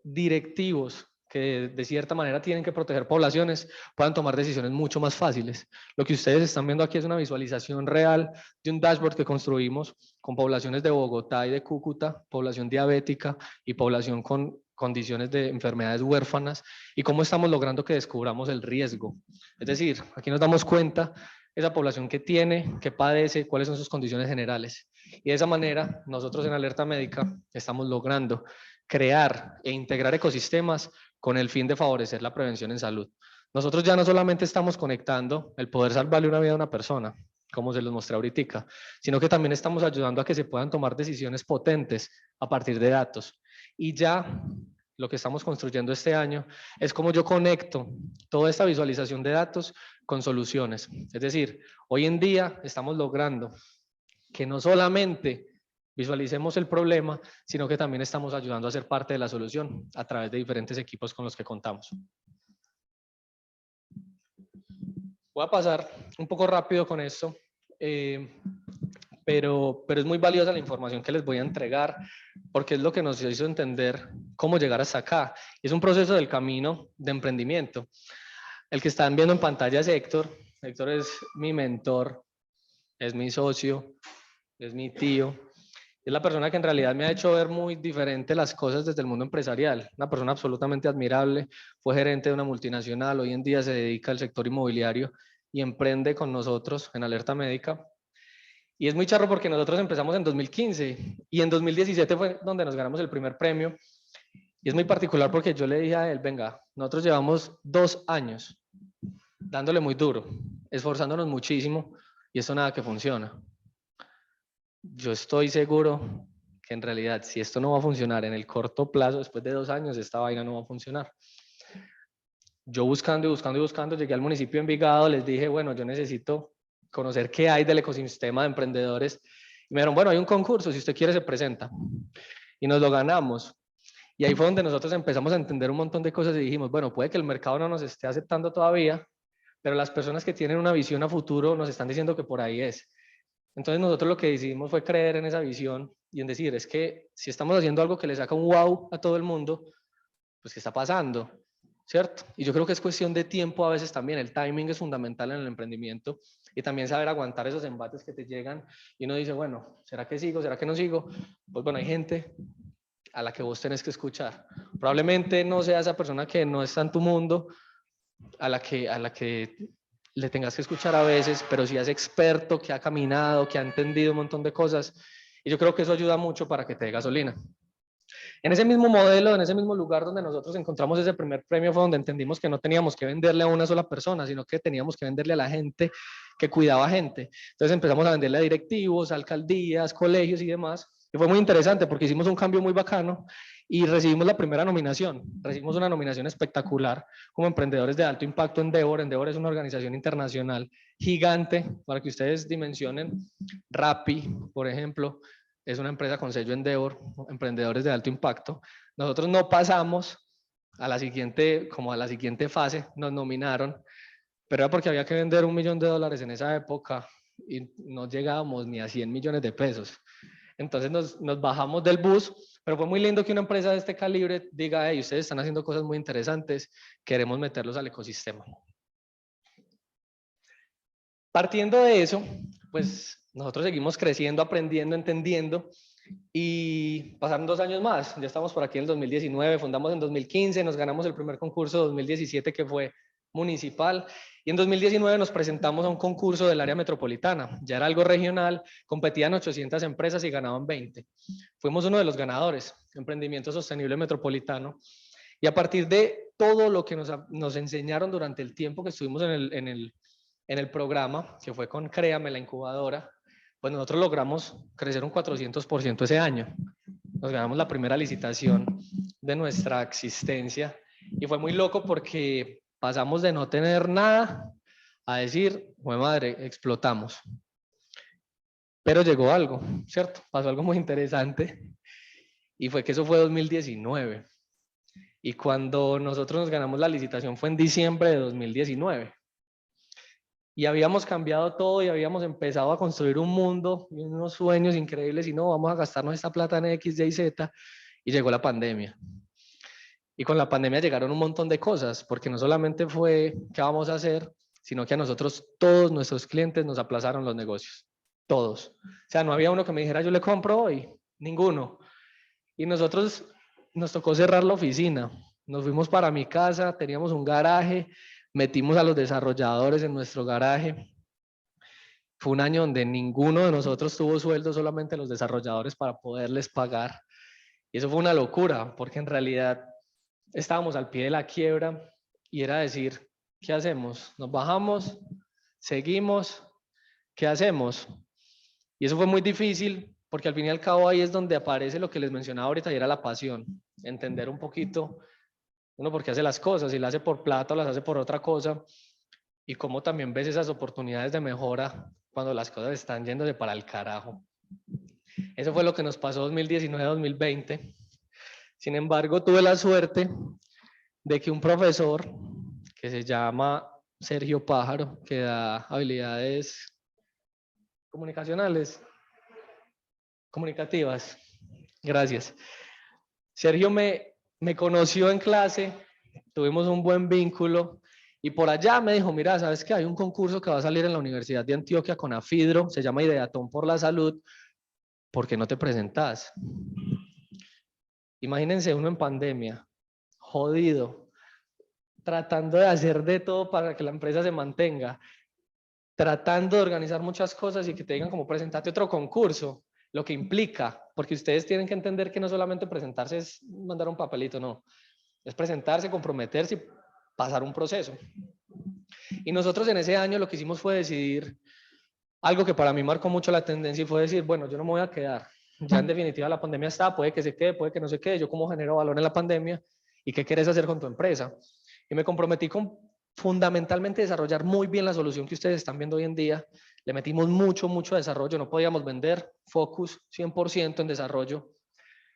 directivos que de cierta manera tienen que proteger poblaciones, puedan tomar decisiones mucho más fáciles. Lo que ustedes están viendo aquí es una visualización real de un dashboard que construimos con poblaciones de Bogotá y de Cúcuta, población diabética y población con condiciones de enfermedades huérfanas, y cómo estamos logrando que descubramos el riesgo. Es decir, aquí nos damos cuenta esa población que tiene, que padece, cuáles son sus condiciones generales. Y de esa manera, nosotros en Alerta Médica estamos logrando crear e integrar ecosistemas con el fin de favorecer la prevención en salud. Nosotros ya no solamente estamos conectando el poder salvarle una vida a una persona, como se los mostré ahorita, sino que también estamos ayudando a que se puedan tomar decisiones potentes a partir de datos. Y ya lo que estamos construyendo este año es cómo yo conecto toda esta visualización de datos con soluciones. Es decir, hoy en día estamos logrando que no solamente visualicemos el problema, sino que también estamos ayudando a ser parte de la solución a través de diferentes equipos con los que contamos. Voy a pasar un poco rápido con esto, pero es muy valiosa la información que les voy a entregar, porque es lo que nos hizo entender cómo llegar hasta acá. Es un proceso del camino de emprendimiento. El que están viendo en pantalla es Héctor. Héctor es mi mentor, es mi socio, es mi tío. Es la persona que en realidad me ha hecho ver muy diferente las cosas desde el mundo empresarial. Una persona absolutamente admirable, fue gerente de una multinacional, hoy en día se dedica al sector inmobiliario y emprende con nosotros en Alerta Médica. Y es muy charro porque nosotros empezamos en 2015 y en 2017 fue donde nos ganamos el primer premio. Y es muy particular porque yo le dije a él, venga, nosotros llevamos 2 años dándole muy duro, esforzándonos muchísimo y esto nada que funciona. Yo estoy seguro que en realidad si esto no va a funcionar en el corto plazo, después de 2 años, esta vaina no va a funcionar. Yo buscando y buscando y buscando, llegué al municipio de Envigado, les dije, bueno, yo necesito conocer qué hay del ecosistema de emprendedores. Y me dijeron, bueno, hay un concurso, si usted quiere se presenta. Y nos lo ganamos. Y ahí fue donde nosotros empezamos a entender un montón de cosas y dijimos, bueno, puede que el mercado no nos esté aceptando todavía, pero las personas que tienen una visión a futuro nos están diciendo que por ahí es. Entonces nosotros lo que decidimos fue creer en esa visión y en decir, es que si estamos haciendo algo que le saca un wow a todo el mundo, pues ¿qué está pasando? ¿Cierto? Y yo creo que es cuestión de tiempo a veces también, el timing es fundamental en el emprendimiento y también saber aguantar esos embates que te llegan y uno dice, bueno, ¿será que sigo? ¿Será que no sigo? Pues bueno, hay gente a la que vos tenés que escuchar. Probablemente no sea esa persona que no está en tu mundo, a la que le tengas que escuchar a veces, pero si es experto, que ha caminado, que ha entendido un montón de cosas, y yo creo que eso ayuda mucho para que te dé gasolina. En ese mismo modelo, en ese mismo lugar donde nosotros encontramos ese primer premio fue donde entendimos que no teníamos que venderle a una sola persona, sino que teníamos que venderle a la gente que cuidaba gente. Entonces empezamos a venderle a directivos, alcaldías, colegios y demás, y fue muy interesante porque hicimos un cambio muy bacano y recibimos la primera nominación. Recibimos una nominación espectacular como emprendedores de alto impacto en Endeavor. Endeavor es una organización internacional gigante, para que ustedes dimensionen. Rappi, por ejemplo, es una empresa con sello Endeavor, emprendedores de alto impacto. Nosotros no pasamos a la siguiente fase, nos nominaron, pero era porque había que vender $1 millón en esa época y no llegábamos ni a 100 millones de pesos. Entonces nos bajamos del bus, pero fue muy lindo que una empresa de este calibre diga, hey, ustedes están haciendo cosas muy interesantes, queremos meterlos al ecosistema. Partiendo de eso, pues nosotros seguimos creciendo, aprendiendo, entendiendo, y pasaron 2 años más. Ya estamos por aquí en el 2019, fundamos en 2015, nos ganamos el primer concurso de 2017 que fue municipal, y en 2019 nos presentamos a un concurso del área metropolitana. Ya era algo regional, competían 800 empresas y ganaban 20. Fuimos uno de los ganadores, Emprendimiento Sostenible Metropolitano, y a partir de todo lo que nos enseñaron durante el tiempo que estuvimos en el programa, que fue con Créame, la incubadora, pues nosotros logramos crecer un 400% ese año. Nos ganamos la primera licitación de nuestra existencia y fue muy loco porque pasamos de no tener nada a decir, ¡jue madre, explotamos! Pero llegó algo, ¿cierto? Pasó algo muy interesante y fue que eso fue 2019. Y cuando nosotros nos ganamos la licitación fue en diciembre de 2019. Y habíamos cambiado todo y habíamos empezado a construir un mundo y unos sueños increíbles y no, vamos a gastarnos esta plata en X, Y, Z. Y llegó la pandemia. Y con la pandemia llegaron un montón de cosas, porque no solamente fue qué vamos a hacer, sino que a nosotros, todos nuestros clientes nos aplazaron los negocios. Todos. O sea, no había uno que me dijera yo le compro hoy, ninguno. Y nosotros nos tocó cerrar la oficina. Nos fuimos para mi casa, teníamos un garaje, metimos a los desarrolladores en nuestro garaje. Fue un año donde ninguno de nosotros tuvo sueldo, solamente los desarrolladores para poderles pagar. Y eso fue una locura, porque en realidad estábamos al pie de la quiebra y era decir, ¿qué hacemos? ¿Nos bajamos? ¿Seguimos? ¿Qué hacemos? Y eso fue muy difícil, porque al fin y al cabo ahí es donde aparece lo que les mencionaba ahorita y era la pasión. Entender un poquito uno por qué hace las cosas, si las hace por plata o las hace por otra cosa, y cómo también ves esas oportunidades de mejora cuando las cosas están yéndose para el carajo. Eso fue lo que nos pasó 2019-2020. Sin embargo, tuve la suerte de que un profesor que se llama Sergio Pájaro, que da habilidades comunicativas, gracias. Sergio me conoció en clase, tuvimos un buen vínculo y por allá me dijo, mira, ¿sabes qué? Hay un concurso que va a salir en la Universidad de Antioquia con AFIDRO, se llama Ideatón por la Salud, ¿por qué no te presentas? Imagínense uno en pandemia, jodido, tratando de hacer de todo para que la empresa se mantenga, tratando de organizar muchas cosas y que te digan como presentarte otro concurso, lo que implica, porque ustedes tienen que entender que no solamente presentarse es mandar un papelito, no, es presentarse, comprometerse y pasar un proceso. Y nosotros en ese año lo que hicimos fue decidir algo que para mí marcó mucho la tendencia y fue decir, bueno, yo no me voy a quedar, ya en definitiva la pandemia está, puede que se quede, puede que no se quede, yo como genero valor en la pandemia y qué quieres hacer con tu empresa. Y me comprometí con fundamentalmente desarrollar muy bien la solución que ustedes están viendo hoy en día. Le metimos mucho desarrollo, no podíamos vender, focus 100% en desarrollo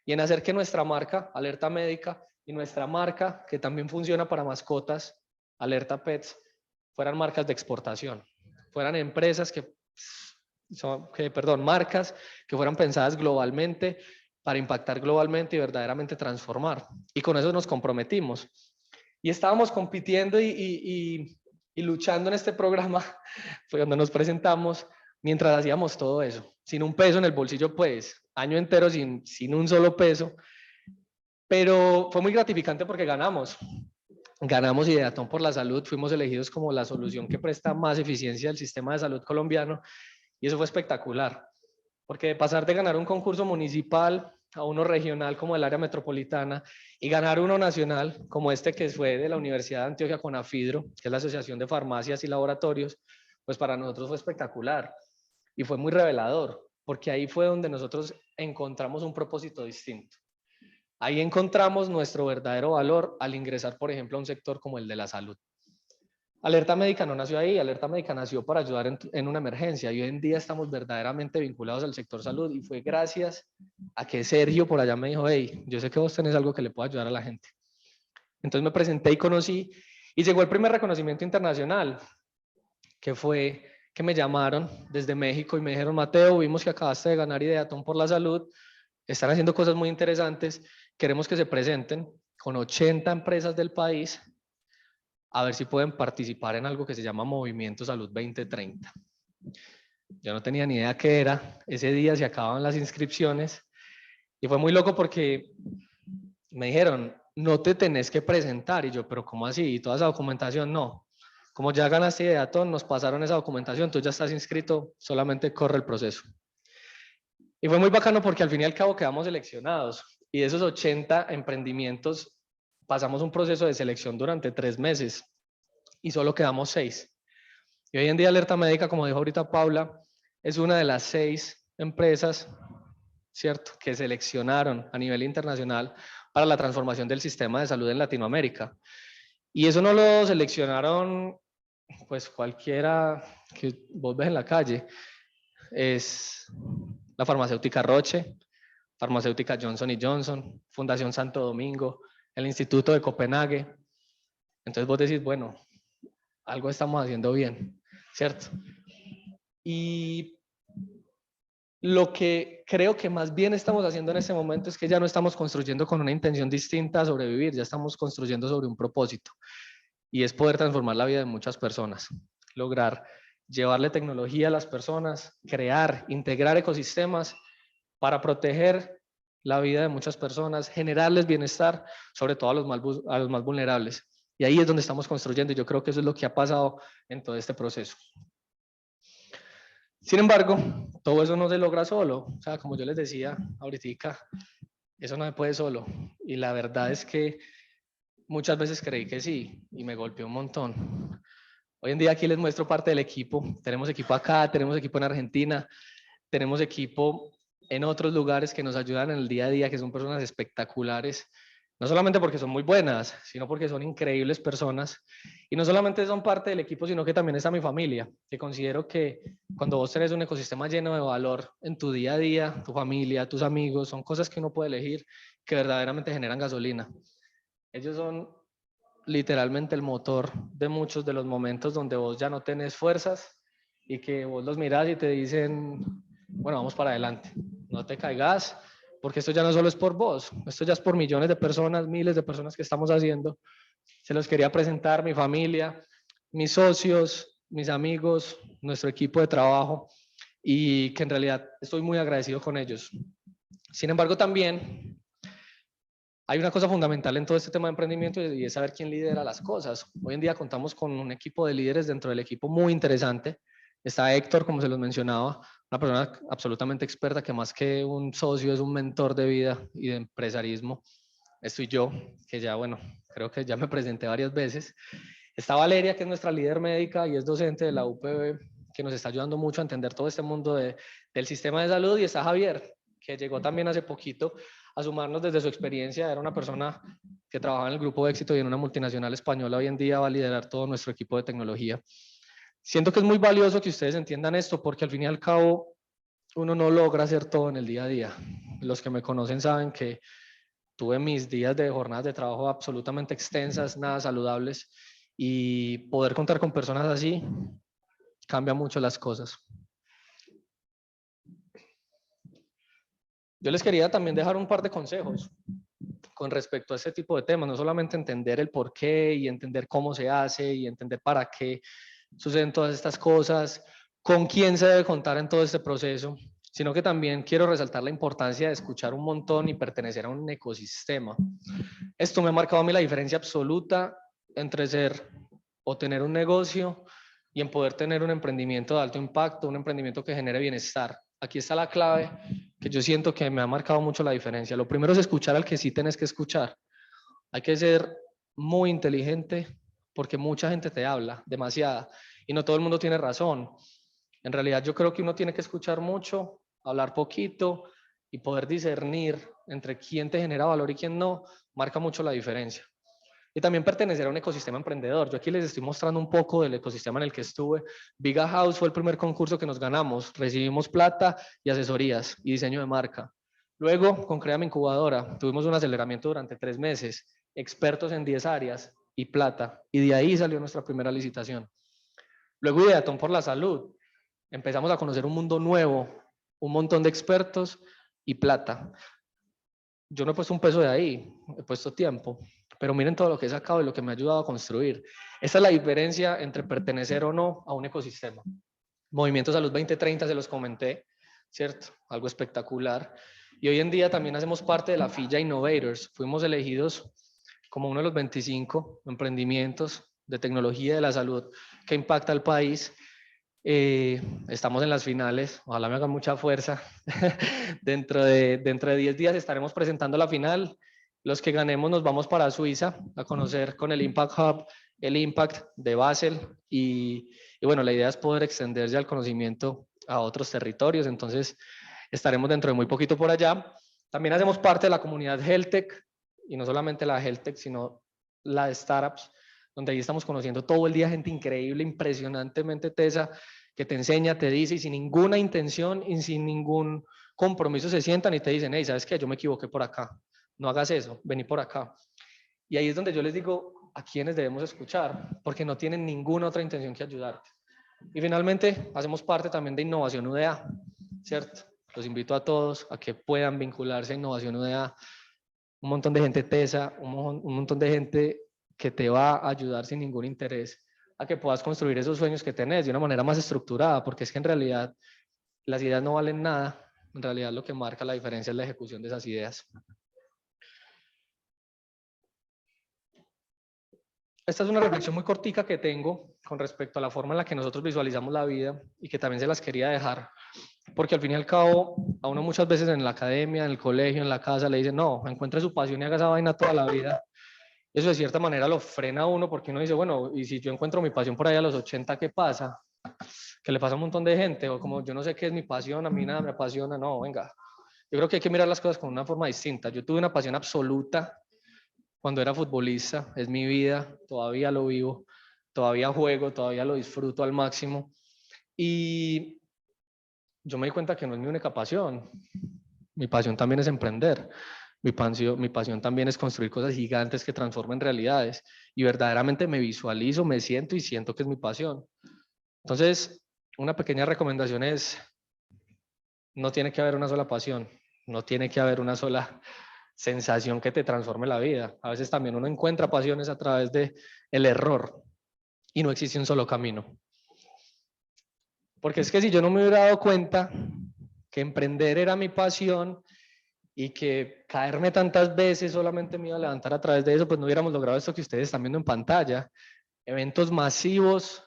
y en hacer que nuestra marca, Alerta Médica, y nuestra marca, que también funciona para mascotas, Alerta Pets, fueran marcas de exportación, fueran empresas marcas que fueran pensadas globalmente para impactar globalmente y verdaderamente transformar. Y con eso nos comprometimos. Y estábamos compitiendo y luchando en este programa, fue donde nos presentamos, mientras hacíamos todo eso, sin un peso en el bolsillo, pues, año entero sin un solo peso. Pero fue muy gratificante porque ganamos Ideatón por la Salud, fuimos elegidos como la solución que presta más eficiencia al sistema de salud colombiano y eso fue espectacular, porque de pasar de ganar un concurso municipal a uno regional como el área metropolitana y ganar uno nacional como este que fue de la Universidad de Antioquia con AFIDRO, que es la Asociación de Farmacias y Laboratorios, pues para nosotros fue espectacular y fue muy revelador, porque ahí fue donde nosotros encontramos un propósito distinto. Ahí encontramos nuestro verdadero valor al ingresar, por ejemplo, a un sector como el de la salud. Alerta Médica no nació ahí, Alerta Médica nació para ayudar en una emergencia y hoy en día estamos verdaderamente vinculados al sector salud y fue gracias a que Sergio por allá me dijo, hey, yo sé que vos tenés algo que le pueda ayudar a la gente. Entonces me presenté y conocí y llegó el primer reconocimiento internacional, que fue que me llamaron desde México y me dijeron: Mateo, vimos que acabaste de ganar Ideaton por la salud, están haciendo cosas muy interesantes, queremos que se presenten con 80 empresas del país a ver si pueden participar en algo que se llama Movimiento Salud 2030. Yo no tenía ni idea qué era, ese día se acababan las inscripciones y fue muy loco porque me dijeron: no te tenés que presentar. Y yo: pero ¿cómo así? ¿Y toda esa documentación? No. Como ya ganaste Ideaton, nos pasaron esa documentación, tú ya estás inscrito, solamente corre el proceso. Y fue muy bacano porque al fin y al cabo quedamos seleccionados. Y de esos 80 emprendimientos pasamos un proceso de selección durante 3 meses y solo quedamos 6. Y hoy en día Alerta Médica, como dijo ahorita Paula, es una de las 6 empresas, ¿cierto?, que seleccionaron a nivel internacional para la transformación del sistema de salud en Latinoamérica. Y eso no lo seleccionaron pues cualquiera que vos ves en la calle. Es la farmacéutica Roche, farmacéutica Johnson & Johnson, Fundación Santo Domingo, el Instituto de Copenhague. Entonces vos decís: bueno, algo estamos haciendo bien, ¿cierto? Y lo que creo que más bien estamos haciendo en este momento es que ya no estamos construyendo con una intención distinta a sobrevivir, ya estamos construyendo sobre un propósito, y es poder transformar la vida de muchas personas, lograr llevarle tecnología a las personas, crear, integrar ecosistemas para proteger la vida de muchas personas, generarles bienestar, sobre todo a los más vulnerables. Y ahí es donde estamos construyendo, y yo creo que eso es lo que ha pasado en todo este proceso. Sin embargo, todo eso no se logra solo. O sea, como yo les decía ahorita, eso no se puede solo. Y la verdad es que muchas veces creí que sí, y me golpeó un montón. Hoy en día aquí les muestro parte del equipo. Tenemos equipo acá, tenemos equipo en Argentina, tenemos equipo en otros lugares que nos ayudan en el día a día, que son personas espectaculares. No solamente porque son muy buenas, sino porque son increíbles personas. Y no solamente son parte del equipo, sino que también está mi familia, que considero que cuando vos tenés un ecosistema lleno de valor en tu día a día, tu familia, tus amigos, son cosas que uno puede elegir que verdaderamente generan gasolina. Ellos son literalmente el motor de muchos de los momentos donde vos ya no tenés fuerzas y que vos los mirás y te dicen: bueno, vamos para adelante, no te caigas, porque esto ya no solo es por vos, esto ya es por millones de personas, miles de personas que estamos haciendo. Se los quería presentar, mi familia, mis socios, mis amigos, nuestro equipo de trabajo, y que en realidad estoy muy agradecido con ellos. Sin embargo, también hay una cosa fundamental en todo este tema de emprendimiento, y es saber quién lidera las cosas. Hoy en día contamos con un equipo de líderes dentro del equipo muy interesante. Está Héctor, como se los mencionaba, una persona absolutamente experta que más que un socio es un mentor de vida y de empresarismo. Estoy yo, que ya, bueno, creo que ya me presenté varias veces. Está Valeria, que es nuestra líder médica y es docente de la UPB, que nos está ayudando mucho a entender todo este mundo del sistema de salud. Y está Javier, que llegó también hace poquito a sumarnos desde su experiencia. Era una persona que trabajaba en el grupo de éxito y en una multinacional española. Hoy en día va a liderar todo nuestro equipo de tecnología. Siento que es muy valioso que ustedes entiendan esto, porque al fin y al cabo uno no logra hacer todo en el día a día. Los que me conocen saben que tuve mis días de jornadas de trabajo absolutamente extensas, nada saludables, y poder contar con personas así cambia mucho las cosas. Yo les quería también dejar un par de consejos con respecto a este tipo de temas, no solamente entender el por qué y entender cómo se hace y entender para qué suceden todas estas cosas, con quién se debe contar en todo este proceso, sino que también quiero resaltar la importancia de escuchar un montón y pertenecer a un ecosistema. Esto me ha marcado a mí la diferencia absoluta entre ser o tener un negocio y en poder tener un emprendimiento de alto impacto, un emprendimiento que genere bienestar. Aquí está la clave que yo siento que me ha marcado mucho la diferencia. Lo primero es escuchar al que sí tenés que escuchar. Hay que ser muy inteligente porque mucha gente te habla, demasiada, y no todo el mundo tiene razón. En realidad yo creo que uno tiene que escuchar mucho, hablar poquito y poder discernir entre quién te genera valor y quién no, marca mucho la diferencia. Y también pertenecer a un ecosistema emprendedor. Yo aquí les estoy mostrando un poco del ecosistema en el que estuve. Biga House fue el primer concurso que nos ganamos. Recibimos plata y asesorías y diseño de marca. Luego, con Crea Mi Incubadora, tuvimos un aceleramiento durante 3 meses, expertos en 10 áreas y plata. Y de ahí salió nuestra primera licitación. Luego Ideaton por la salud. empezamos a conocer un mundo nuevo, un montón de expertos y plata. Yo no he puesto un peso de ahí, he puesto tiempo, pero miren todo lo que he sacado y lo que me ha ayudado a construir. Esta es la diferencia entre pertenecer o no a un ecosistema. Movimiento Salud 2030 se los comenté, ¿cierto? Algo espectacular. Y hoy en día también hacemos parte de la FILLA Innovators. Fuimos elegidos como uno de los 25 emprendimientos de tecnología de la salud que impacta al país. Estamos en las finales, ojalá me hagan mucha fuerza. dentro de 10 días estaremos presentando la final. Los que ganemos nos vamos para Suiza a conocer con el Impact Hub el Impact de Basel y bueno, la idea es poder extenderse al conocimiento a otros territorios, entonces estaremos dentro de muy poquito por allá. También hacemos parte de la comunidad HealthTech y no solamente la HealthTech, sino la de startups, donde ahí estamos conociendo todo el día gente increíble, impresionantemente tesa, que te enseña, te dice y sin ninguna intención y sin ningún compromiso se sientan y te dicen, hey, ¿sabes qué? Yo me equivoqué por acá, no hagas eso, vení por acá. Y ahí es donde yo les digo a quienes debemos escuchar, porque no tienen ninguna otra intención que ayudarte. Y finalmente, hacemos parte también de Innovación UDA, ¿cierto? Los invito a todos a que puedan vincularse a Innovación UDA. Un montón de gente tesa, un montón de gente que te va a ayudar sin ningún interés a que puedas construir esos sueños que tenés de una manera más estructurada, porque es que en realidad las ideas no valen nada, en realidad lo que marca la diferencia es la ejecución de esas ideas. Esta es una reflexión muy cortica que tengo con respecto a la forma en la que nosotros visualizamos la vida y que también se las quería dejar, porque al fin y al cabo a uno muchas veces en la academia, en el colegio, en la casa le dicen no, encuentre su pasión y haga esa vaina toda la vida. Eso de cierta manera lo frena a uno porque uno dice, bueno, y si yo encuentro mi pasión por ahí a los 80, ¿qué pasa? Que le pasa a un montón de gente, o como yo no sé qué es mi pasión, a mí nada me apasiona, no, venga. Yo creo que hay que mirar las cosas con una forma distinta. Yo tuve una pasión absoluta cuando era futbolista, es mi vida, todavía lo vivo, todavía juego, todavía lo disfruto al máximo. Y yo me di cuenta que no es mi única pasión. Mi pasión también es emprender. Mi pasión también es construir cosas gigantes que transformen realidades. Y verdaderamente me visualizo, me siento y siento que es mi pasión. Entonces, una pequeña recomendación es, no tiene que haber una sola pasión, no tiene que haber una sola sensación que te transforme la vida. A veces también uno encuentra pasiones a través de el error y no existe un solo camino. Porque es que si yo no me hubiera dado cuenta que emprender era mi pasión y que caerme tantas veces solamente me iba a levantar a través de eso, pues no hubiéramos logrado esto que ustedes están viendo en pantalla. Eventos masivos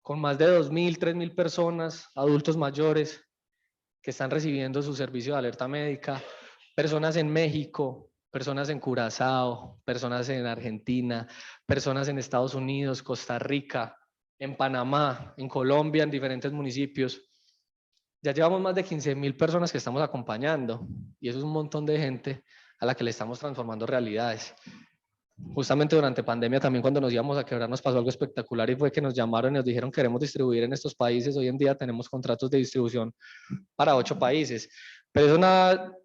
con más de 2.000, 3.000 personas, adultos mayores que están recibiendo su servicio de alerta médica, personas en México, personas en Curazao, personas en Argentina, personas en Estados Unidos, Costa Rica, en Panamá, en Colombia, en diferentes municipios. Ya llevamos más de 15.000 personas que estamos acompañando y eso es un montón de gente a la que le estamos transformando realidades. Justamente durante pandemia también cuando nos íbamos a quebrar nos pasó algo espectacular y fue que nos llamaron y nos dijeron queremos distribuir en estos países. Hoy en día tenemos contratos de distribución para 8 países, pero eso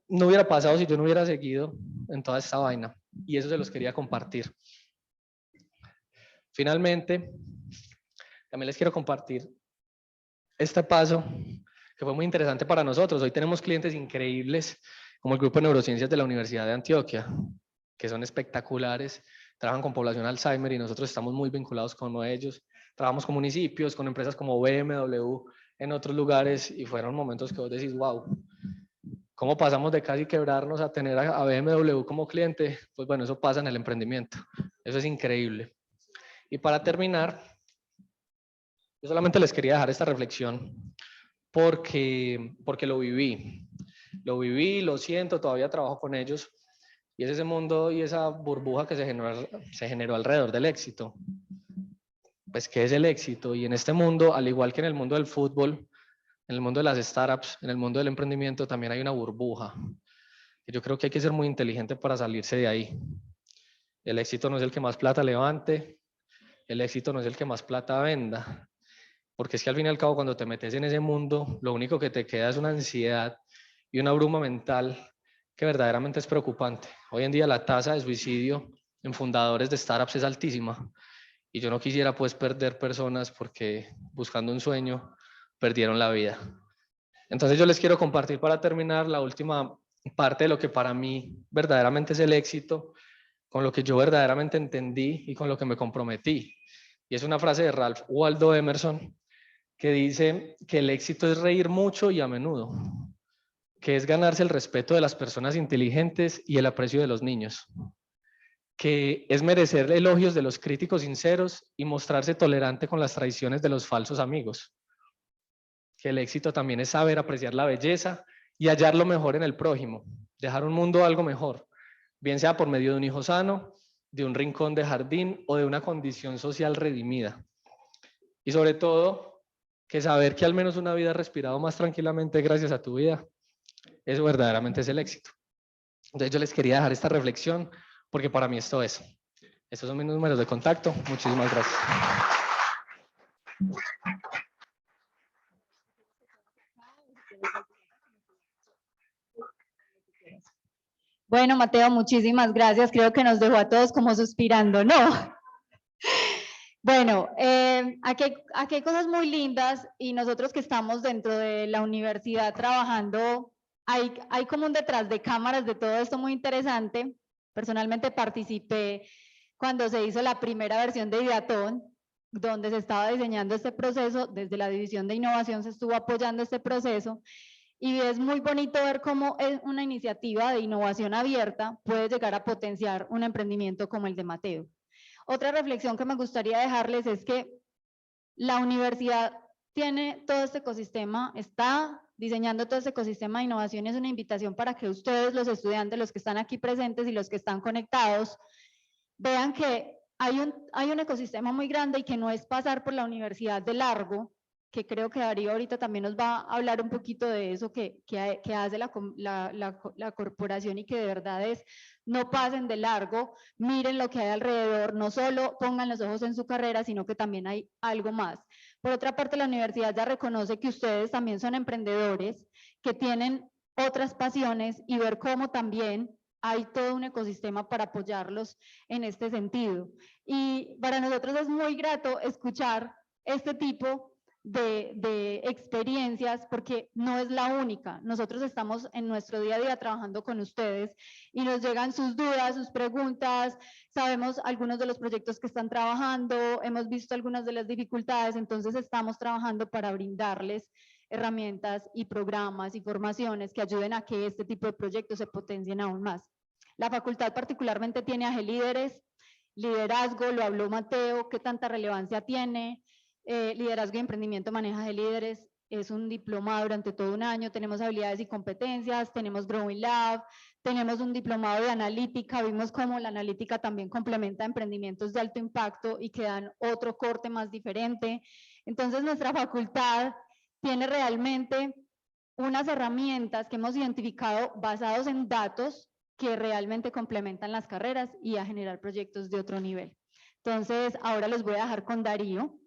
no hubiera pasado si yo no hubiera seguido en toda esta vaina y eso se los quería compartir. Finalmente, también les quiero compartir este paso que fue muy interesante para nosotros. Hoy tenemos clientes increíbles como el Grupo de Neurociencias de la Universidad de Antioquia, que son espectaculares, trabajan con población Alzheimer y nosotros estamos muy vinculados con ellos. Trabajamos con municipios, con empresas como BMW en otros lugares y fueron momentos que vos decís, wow, ¿cómo pasamos de casi quebrarnos a tener a BMW como cliente? Pues bueno, eso pasa en el emprendimiento. Eso es increíble. Y para terminar, yo solamente les quería dejar esta reflexión porque lo viví. Lo viví, lo siento, todavía trabajo con ellos. Y es ese mundo y esa burbuja que se generó alrededor del éxito. Pues, ¿qué es el éxito? Y en este mundo, al igual que en el mundo del fútbol, en el mundo de las startups, en el mundo del emprendimiento, también hay una burbuja. Y yo creo que hay que ser muy inteligente para salirse de ahí. El éxito no es el que más plata levante, el éxito no es el que más plata venda. Porque es que al fin y al cabo, cuando te metes en ese mundo, lo único que te queda es una ansiedad y una bruma mental que verdaderamente es preocupante. Hoy en día la tasa de suicidio en fundadores de startups es altísima y yo no quisiera pues perder personas porque buscando un sueño perdieron la vida. Entonces yo les quiero compartir para terminar la última parte de lo que para mí verdaderamente es el éxito, con lo que yo verdaderamente entendí y con lo que me comprometí. Y es una frase de Ralph Waldo Emerson que dice que el éxito es reír mucho y a menudo, que es ganarse el respeto de las personas inteligentes y el aprecio de los niños, que es merecer elogios de los críticos sinceros y mostrarse tolerante con las traiciones de los falsos amigos, que el éxito también es saber apreciar la belleza y hallar lo mejor en el prójimo, dejar un mundo algo mejor, bien sea por medio de un hijo sano, de un rincón de jardín o de una condición social redimida. Y sobre todo, que saber que al menos una vida has respirado más tranquilamente gracias a tu vida, eso verdaderamente es el éxito. Entonces yo les quería dejar esta reflexión porque para mí esto es. Estos son mis números de contacto. Muchísimas gracias. Bueno, Mateo, muchísimas gracias. Creo que nos dejó a todos como suspirando, ¿no? Bueno, aquí hay cosas muy lindas y nosotros que estamos dentro de la universidad trabajando, hay como un detrás de cámaras de todo esto muy interesante. Personalmente participé cuando se hizo la primera versión de Ideatón, donde se estaba diseñando este proceso, desde la División de Innovación se estuvo apoyando este proceso. Y es muy bonito ver cómo una iniciativa de innovación abierta puede llegar a potenciar un emprendimiento como el de Mateo. Otra reflexión que me gustaría dejarles es que la universidad tiene todo este ecosistema, está diseñando todo este ecosistema de innovación. Es una invitación para que ustedes, los estudiantes, los que están aquí presentes y los que están conectados, vean que hay un ecosistema muy grande y que no es pasar por la universidad de largo, que creo que Darío ahorita también nos va a hablar un poquito de eso que hace la corporación y que de verdad es, no pasen de largo, miren lo que hay alrededor, no solo pongan los ojos en su carrera, sino que también hay algo más. Por otra parte, la universidad ya reconoce que ustedes también son emprendedores, que tienen otras pasiones y ver cómo también hay todo un ecosistema para apoyarlos en este sentido. Y para nosotros es muy grato escuchar este tipo de experiencias porque no es la única. Nosotros estamos en nuestro día a día trabajando con ustedes y nos llegan sus dudas, sus preguntas, sabemos algunos de los proyectos que están trabajando, hemos visto algunas de las dificultades, entonces estamos trabajando para brindarles herramientas y programas y formaciones que ayuden a que este tipo de proyectos se potencien aún más. La facultad particularmente tiene AG Líderes, liderazgo, lo habló Mateo, qué tanta relevancia tiene. Liderazgo y emprendimiento maneja de líderes, es un diplomado durante todo un año, tenemos habilidades y competencias, tenemos Growing Lab, tenemos un diplomado de analítica, vimos cómo la analítica también complementa emprendimientos de alto impacto y que dan otro corte más diferente. Entonces nuestra facultad tiene realmente unas herramientas que hemos identificado basados en datos que realmente complementan las carreras y a generar proyectos de otro nivel. Entonces ahora los voy a dejar con Darío.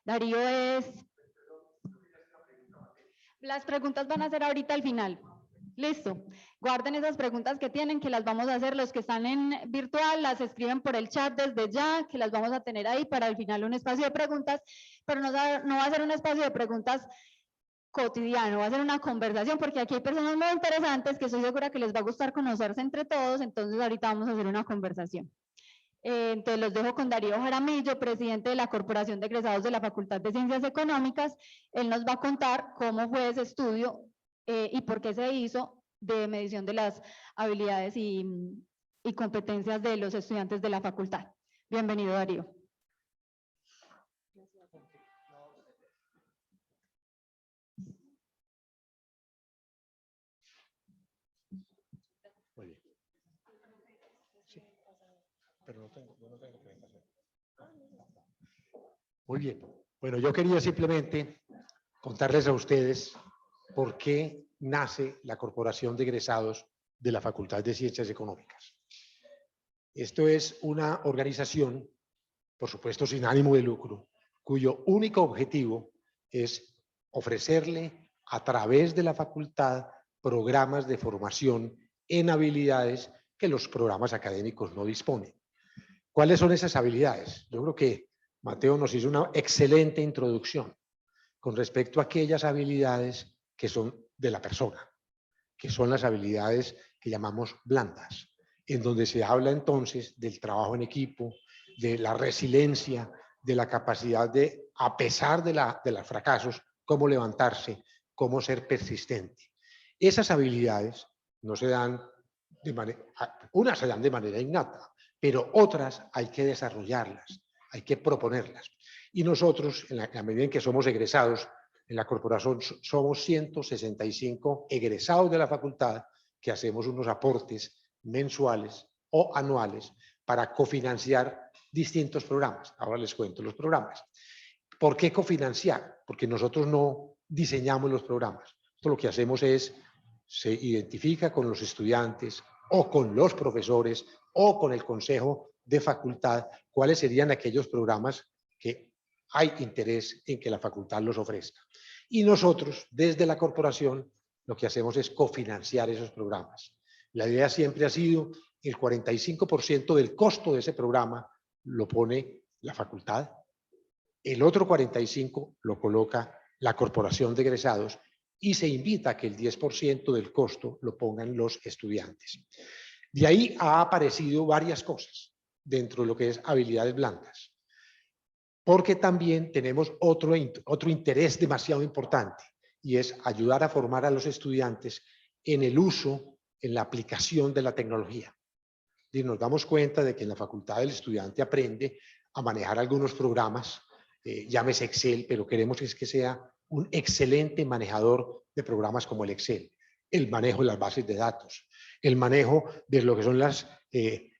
Darío es... Las preguntas van a ser ahorita al final. Listo. Guarden esas preguntas que tienen, que las vamos a hacer. Los que están en virtual, las escriben por el chat desde ya, que las vamos a tener ahí para al final un espacio de preguntas, pero no va a ser un espacio de preguntas cotidiano, va a ser una conversación, porque aquí hay personas muy interesantes que estoy segura que les va a gustar conocerse entre todos, entonces ahorita vamos a hacer una conversación. Entonces los dejo con Darío Jaramillo, presidente de la Corporación de Egresados de la Facultad de Ciencias Económicas. Él nos va a contar cómo fue ese estudio y por qué se hizo de medición de las habilidades y competencias de los estudiantes de la facultad. Bienvenido, Darío. Muy bien. Sí, pero no tengo presentación. Muy bien. Bueno, yo quería simplemente contarles a ustedes por qué nace la Corporación de Egresados de la Facultad de Ciencias Económicas. Esto es una organización, por supuesto sin ánimo de lucro, cuyo único objetivo es ofrecerle a través de la facultad programas de formación en habilidades que los programas académicos no disponen. ¿Cuáles son esas habilidades? Yo creo que Mateo nos hizo una excelente introducción. con respecto a aquellas habilidades que son de la persona, que son las habilidades que llamamos blandas, en donde se habla entonces del trabajo en equipo, de la resiliencia, de la capacidad de, a pesar de los fracasos, cómo levantarse, cómo ser persistente. Esas habilidades no se dan de manera, unas se dan de manera innata, pero otras hay que desarrollarlas, hay que proponerlas. Y nosotros, en la medida en que somos egresados, en la corporación somos 165 egresados de la facultad que hacemos unos aportes mensuales o anuales para cofinanciar distintos programas. Ahora les cuento los programas. ¿Por qué cofinanciar? Porque nosotros no diseñamos los programas. Esto lo que hacemos es, se identifica con los estudiantes o con los profesores o con el consejo de facultad cuáles serían aquellos programas que hay interés en que la facultad los ofrezca. Y nosotros, desde la corporación, lo que hacemos es cofinanciar esos programas. La idea siempre ha sido el 45% del costo de ese programa lo pone la facultad, el otro 45% lo coloca la corporación de egresados y se invita a que el 10% del costo lo pongan los estudiantes. De ahí ha aparecido varias cosas dentro de lo que es habilidades blandas, porque también tenemos otro interés demasiado importante y es ayudar a formar a los estudiantes en el uso, en la aplicación de la tecnología. Y nos damos cuenta de que en la facultad el estudiante aprende a manejar algunos programas, llámese Excel, pero queremos que sea un excelente manejador de programas como el Excel, el manejo de las bases de datos, el manejo de lo que son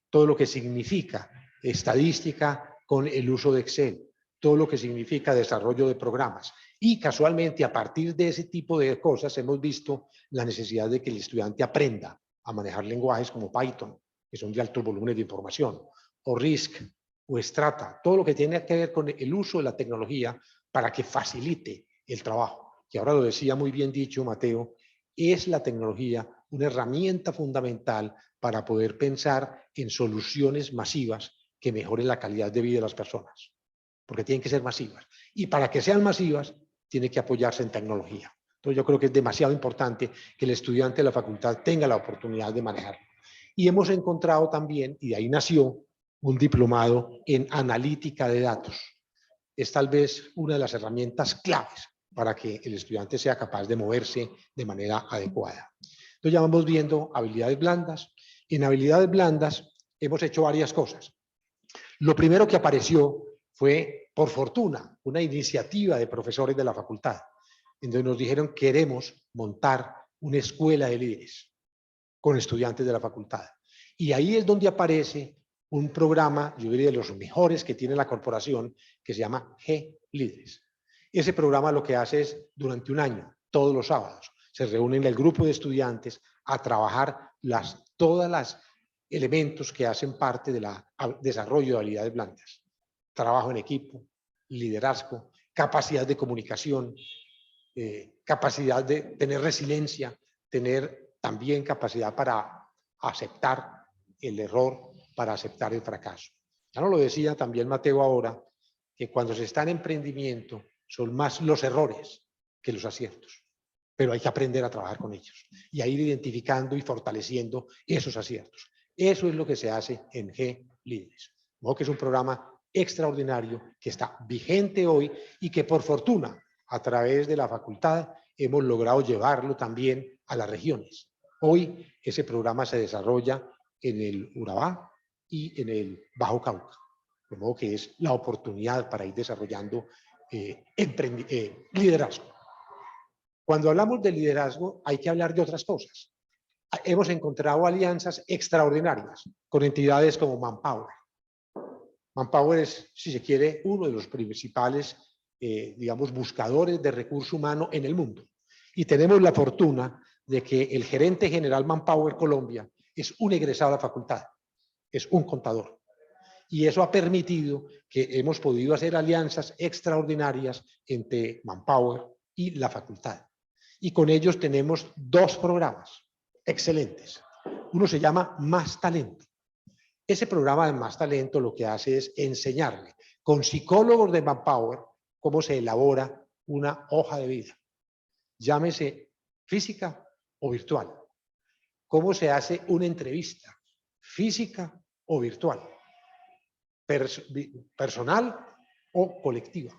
todo lo que significa estadística con el uso de Excel, todo lo que significa desarrollo de programas. Y casualmente a partir de ese tipo de cosas hemos visto la necesidad de que el estudiante aprenda a manejar lenguajes como Python, que son de altos volúmenes de información, o RISC, o Strata, todo lo que tiene que ver con el uso de la tecnología para que facilite el trabajo. Que ahora lo decía muy bien dicho Mateo, es la tecnología una herramienta fundamental para poder pensar en soluciones masivas que mejoren la calidad de vida de las personas, porque tienen que ser masivas. Y para que sean masivas, tiene que apoyarse en tecnología. Entonces yo creo que es demasiado importante que el estudiante de la facultad tenga la oportunidad de manejarlo. Y hemos encontrado también, y de ahí nació, un diplomado en analítica de datos. Es tal vez una de las herramientas claves para que el estudiante sea capaz de moverse de manera adecuada. Entonces ya vamos viendo habilidades blandas. En habilidades blandas hemos hecho varias cosas. Lo primero que apareció fue, por fortuna, una iniciativa de profesores de la facultad, en donde nos dijeron queremos montar una escuela de líderes con estudiantes de la facultad. Y ahí es donde aparece un programa, yo diría de los mejores que tiene la corporación, que se llama G-Líderes. Ese programa lo que hace es, durante un año, todos los sábados, se reúnen el grupo de estudiantes a trabajar todos los elementos que hacen parte del desarrollo de habilidades blandas. Trabajo en equipo, liderazgo, capacidad de comunicación, capacidad de tener resiliencia, tener también capacidad para aceptar el error, para aceptar el fracaso. Ya nos lo decía también Mateo ahora, que cuando se está en emprendimiento son más los errores que los aciertos, pero hay que aprender a trabajar con ellos y a ir identificando y fortaleciendo esos aciertos. Eso es lo que se hace en G-Líderes, ¿no? Que es un programa extraordinario que está vigente hoy y que por fortuna a través de la facultad hemos logrado llevarlo también a las regiones. Hoy ese programa se desarrolla en el Urabá y en el Bajo Cauca, de modo que es la oportunidad para ir desarrollando liderazgo. Cuando hablamos de liderazgo hay que hablar de otras cosas. Hemos encontrado alianzas extraordinarias con entidades como Manpower. Manpower es, si se quiere, uno de los principales, digamos, buscadores de recurso humano en el mundo. Y tenemos la fortuna de que el gerente general Manpower Colombia es un egresado de la facultad, es un contador. Y eso ha permitido que hemos podido hacer alianzas extraordinarias entre Manpower y la facultad. Y con ellos tenemos dos programas excelentes. Uno se llama Más Talento. Ese programa de Más Talento lo que hace es enseñarle con psicólogos de Manpower cómo se elabora una hoja de vida, llámese física o virtual. ¿Cómo se hace una entrevista? ¿Física o virtual? ¿Personal o colectiva?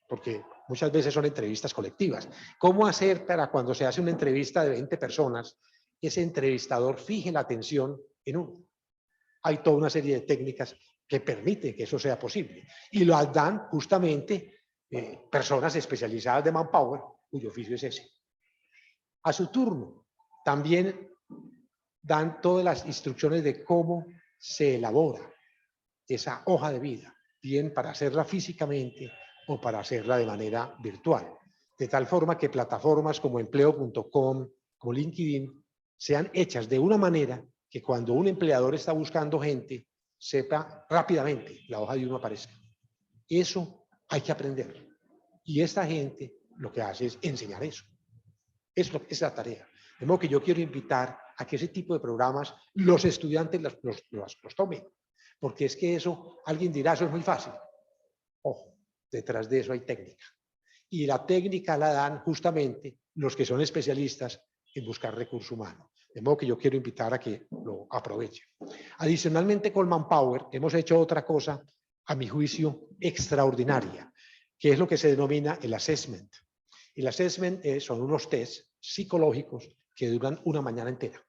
Porque muchas veces son entrevistas colectivas. ¿Cómo hacer para cuando se hace una entrevista de 20 personas, ese entrevistador fije la atención en uno? Hay toda una serie de técnicas que permiten que eso sea posible. Y lo dan justamente personas especializadas de Manpower, cuyo oficio es ese. A su turno, también dan todas las instrucciones de cómo se elabora esa hoja de vida, bien para hacerla físicamente o para hacerla de manera virtual. De tal forma que plataformas como empleo.com, como LinkedIn, sean hechas de una manera que cuando un empleador está buscando gente, sepa rápidamente la hoja de uno aparezca. Eso hay que aprender. Y esta gente lo que hace es enseñar eso. Es la tarea. De modo que yo quiero invitar a que ese tipo de programas los estudiantes los tomen. Porque es que eso, alguien dirá, eso es muy fácil. Ojo, detrás de eso hay técnica. Y la técnica la dan justamente los que son especialistas en buscar recurso humano. De modo que yo quiero invitar a que lo aprovechen. Adicionalmente, con Manpower hemos hecho otra cosa, a mi juicio, extraordinaria, que es lo que se denomina el assessment. El assessment son unos test psicológicos que duran una mañana entera,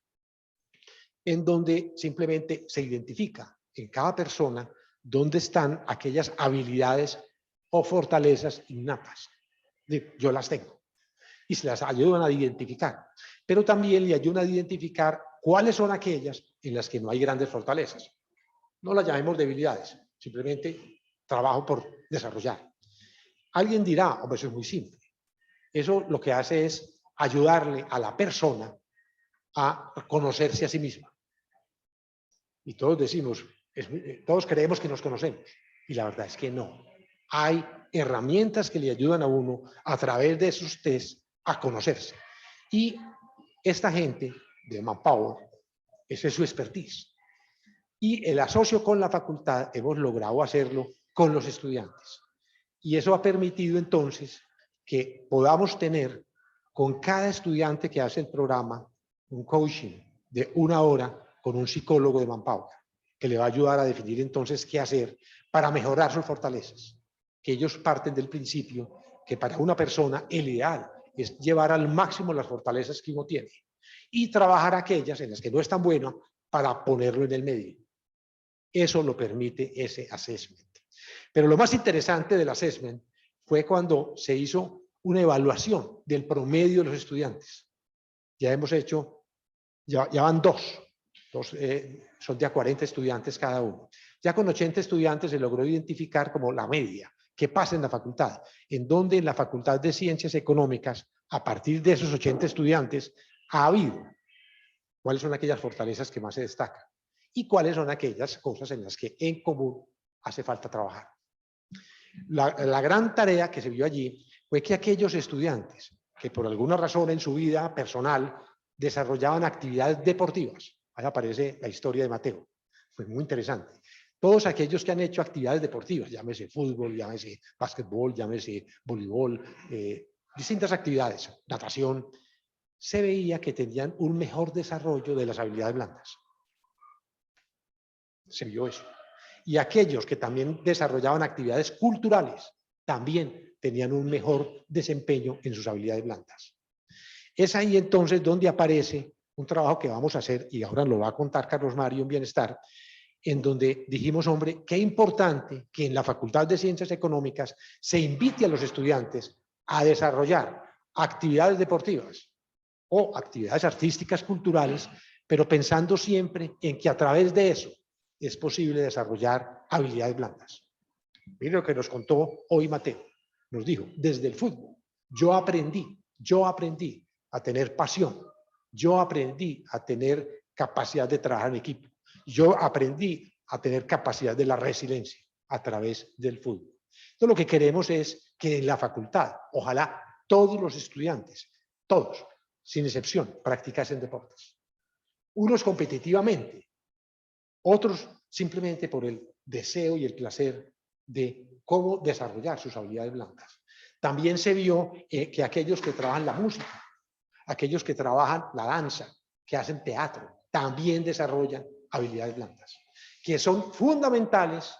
en donde simplemente se identifica en cada persona dónde están aquellas habilidades o fortalezas innatas. Yo las tengo y se las ayudan a identificar, pero también le ayudan a identificar cuáles son aquellas en las que no hay grandes fortalezas. No las llamemos debilidades, simplemente trabajo por desarrollar. Alguien dirá, hombre, eso es muy simple. Eso lo que hace es ayudarle a la persona a conocerse a sí misma. Y todos decimos, todos creemos que nos conocemos. Y la verdad es que no. Hay herramientas que le ayudan a uno a través de esos test a conocerse. Y esta gente de Manpower, ese es su expertise. Y el asocio con la facultad hemos logrado hacerlo con los estudiantes. Y eso ha permitido entonces que podamos tener con cada estudiante que hace el programa un coaching de 1 hora con un psicólogo de Manpower, que le va a ayudar a definir entonces qué hacer para mejorar sus fortalezas. Que ellos parten del principio que para una persona el ideal es llevar al máximo las fortalezas que uno tiene y trabajar aquellas en las que no es tan bueno para ponerlo en el medio. Eso lo permite ese assessment. Pero lo más interesante del assessment fue cuando se hizo una evaluación del promedio de los estudiantes. Ya hemos hecho, ya van dos son de a 40 estudiantes cada uno. Ya con 80 estudiantes se logró identificar como la media que pasa en la facultad, en donde en la Facultad de Ciencias Económicas, a partir de esos 80 estudiantes, ha habido cuáles son aquellas fortalezas que más se destacan y cuáles son aquellas cosas en las que en común hace falta trabajar. La gran tarea que se vio allí fue que aquellos estudiantes que por alguna razón en su vida personal desarrollaban actividades deportivas, ahí aparece la historia de Mateo, fue muy interesante. Todos aquellos que han hecho actividades deportivas, llámese fútbol, llámese básquetbol, llámese voleibol, distintas actividades, natación, se veía que tenían un mejor desarrollo de las habilidades blandas. Se vio eso. Y aquellos que también desarrollaban actividades culturales, también tenían un mejor desempeño en sus habilidades blandas. Es ahí entonces donde aparece un trabajo que vamos a hacer, y ahora lo va a contar Carlos Mario en Bienestar, en donde dijimos, hombre, qué importante que en la Facultad de Ciencias Económicas se invite a los estudiantes a desarrollar actividades deportivas o actividades artísticas, culturales, pero pensando siempre en que a través de eso es posible desarrollar habilidades blandas. Mire lo que nos contó hoy Mateo. Nos dijo, desde el fútbol, yo aprendí a tener pasión, yo aprendí a tener capacidad de trabajar en equipo, yo aprendí a tener capacidad de la resiliencia a través del fútbol. Entonces lo que queremos es que en la facultad, ojalá todos los estudiantes, todos, sin excepción, practicasen deportes. Unos competitivamente, otros simplemente por el deseo y el placer de cómo desarrollar sus habilidades blandas. También se vio que aquellos que trabajan la música, aquellos que trabajan la danza, que hacen teatro, también desarrollan habilidades blandas, que son fundamentales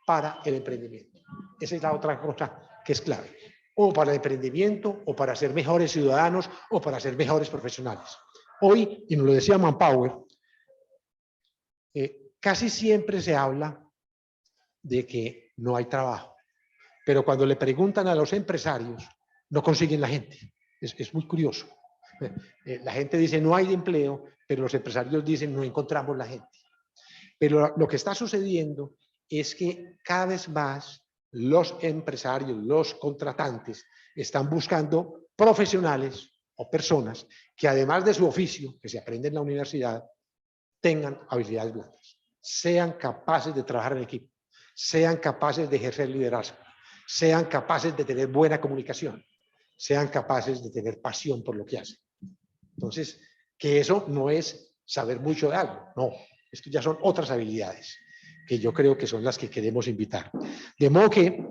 para el emprendimiento. Esa es la otra cosa que es clave, o para el emprendimiento, o para ser mejores ciudadanos, o para ser mejores profesionales. Hoy, y nos lo decía Manpower, casi siempre se habla de que no hay trabajo, pero cuando le preguntan a los empresarios, no consiguen la gente. Es muy curioso. La gente dice no hay empleo, pero los empresarios dicen no encontramos la gente. Pero lo que está sucediendo es que cada vez más los empresarios, los contratantes, están buscando profesionales o personas que además de su oficio, que se aprende en la universidad, tengan habilidades blandas, sean capaces de trabajar en equipo, sean capaces de ejercer liderazgo, sean capaces de tener buena comunicación, sean capaces de tener pasión por lo que hacen. Entonces, que eso no es saber mucho de algo, no, esto ya son otras habilidades que yo creo que son las que queremos invitar. De modo que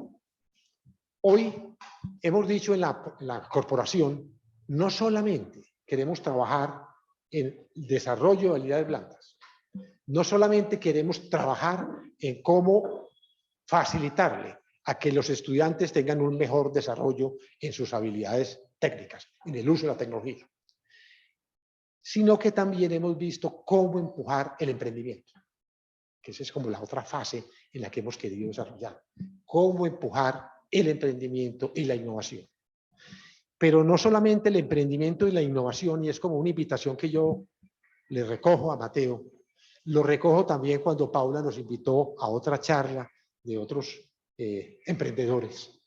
hoy hemos dicho en la corporación, no solamente queremos trabajar en desarrollo de habilidades blandas, no solamente queremos trabajar en cómo facilitarle a que los estudiantes tengan un mejor desarrollo en sus habilidades técnicas, en el uso de la tecnología, sino que también hemos visto cómo empujar el emprendimiento, que esa es como la otra fase en la que hemos querido desarrollar, cómo empujar el emprendimiento y la innovación. Pero no solamente el emprendimiento y la innovación, y es como una invitación que yo le recojo a Mateo, lo recojo también cuando Paula nos invitó a otra charla de otros emprendedores,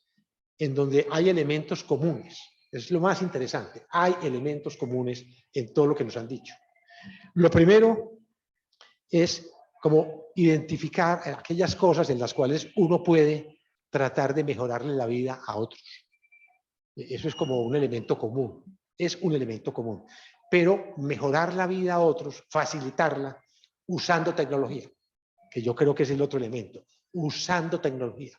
en donde hay elementos comunes. Es lo más interesante, hay elementos comunes en todo lo que nos han dicho. Lo primero es como identificar aquellas cosas en las cuales uno puede tratar de mejorarle la vida a otros. Eso es como un elemento común, es un elemento común. Pero mejorar la vida a otros, facilitarla, usando tecnología, que yo creo que es el otro elemento, usando tecnología,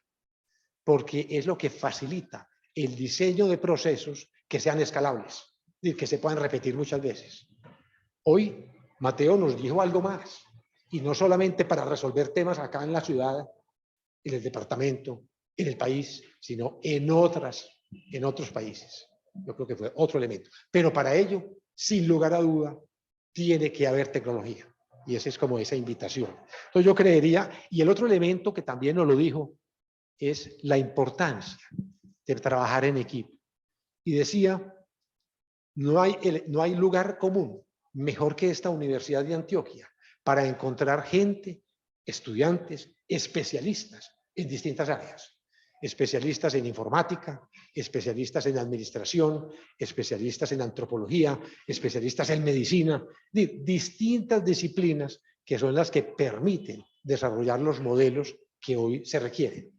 porque es lo que facilita el diseño de procesos que sean escalables, y que se puedan repetir muchas veces. Hoy Mateo nos dijo algo más, y no solamente para resolver temas acá en la ciudad, en el departamento, en el país, sino en otros países. Yo creo que fue otro elemento. Pero para ello, sin lugar a duda, tiene que haber tecnología. Y esa es como esa invitación. Entonces yo creería, y el otro elemento que también nos lo dijo, es la importancia de trabajar en equipo. Y decía, no hay lugar común mejor que esta Universidad de Antioquia para encontrar gente, estudiantes, especialistas en distintas áreas. Especialistas en informática, especialistas en administración, especialistas en antropología, especialistas en medicina, distintas disciplinas que son las que permiten desarrollar los modelos que hoy se requieren.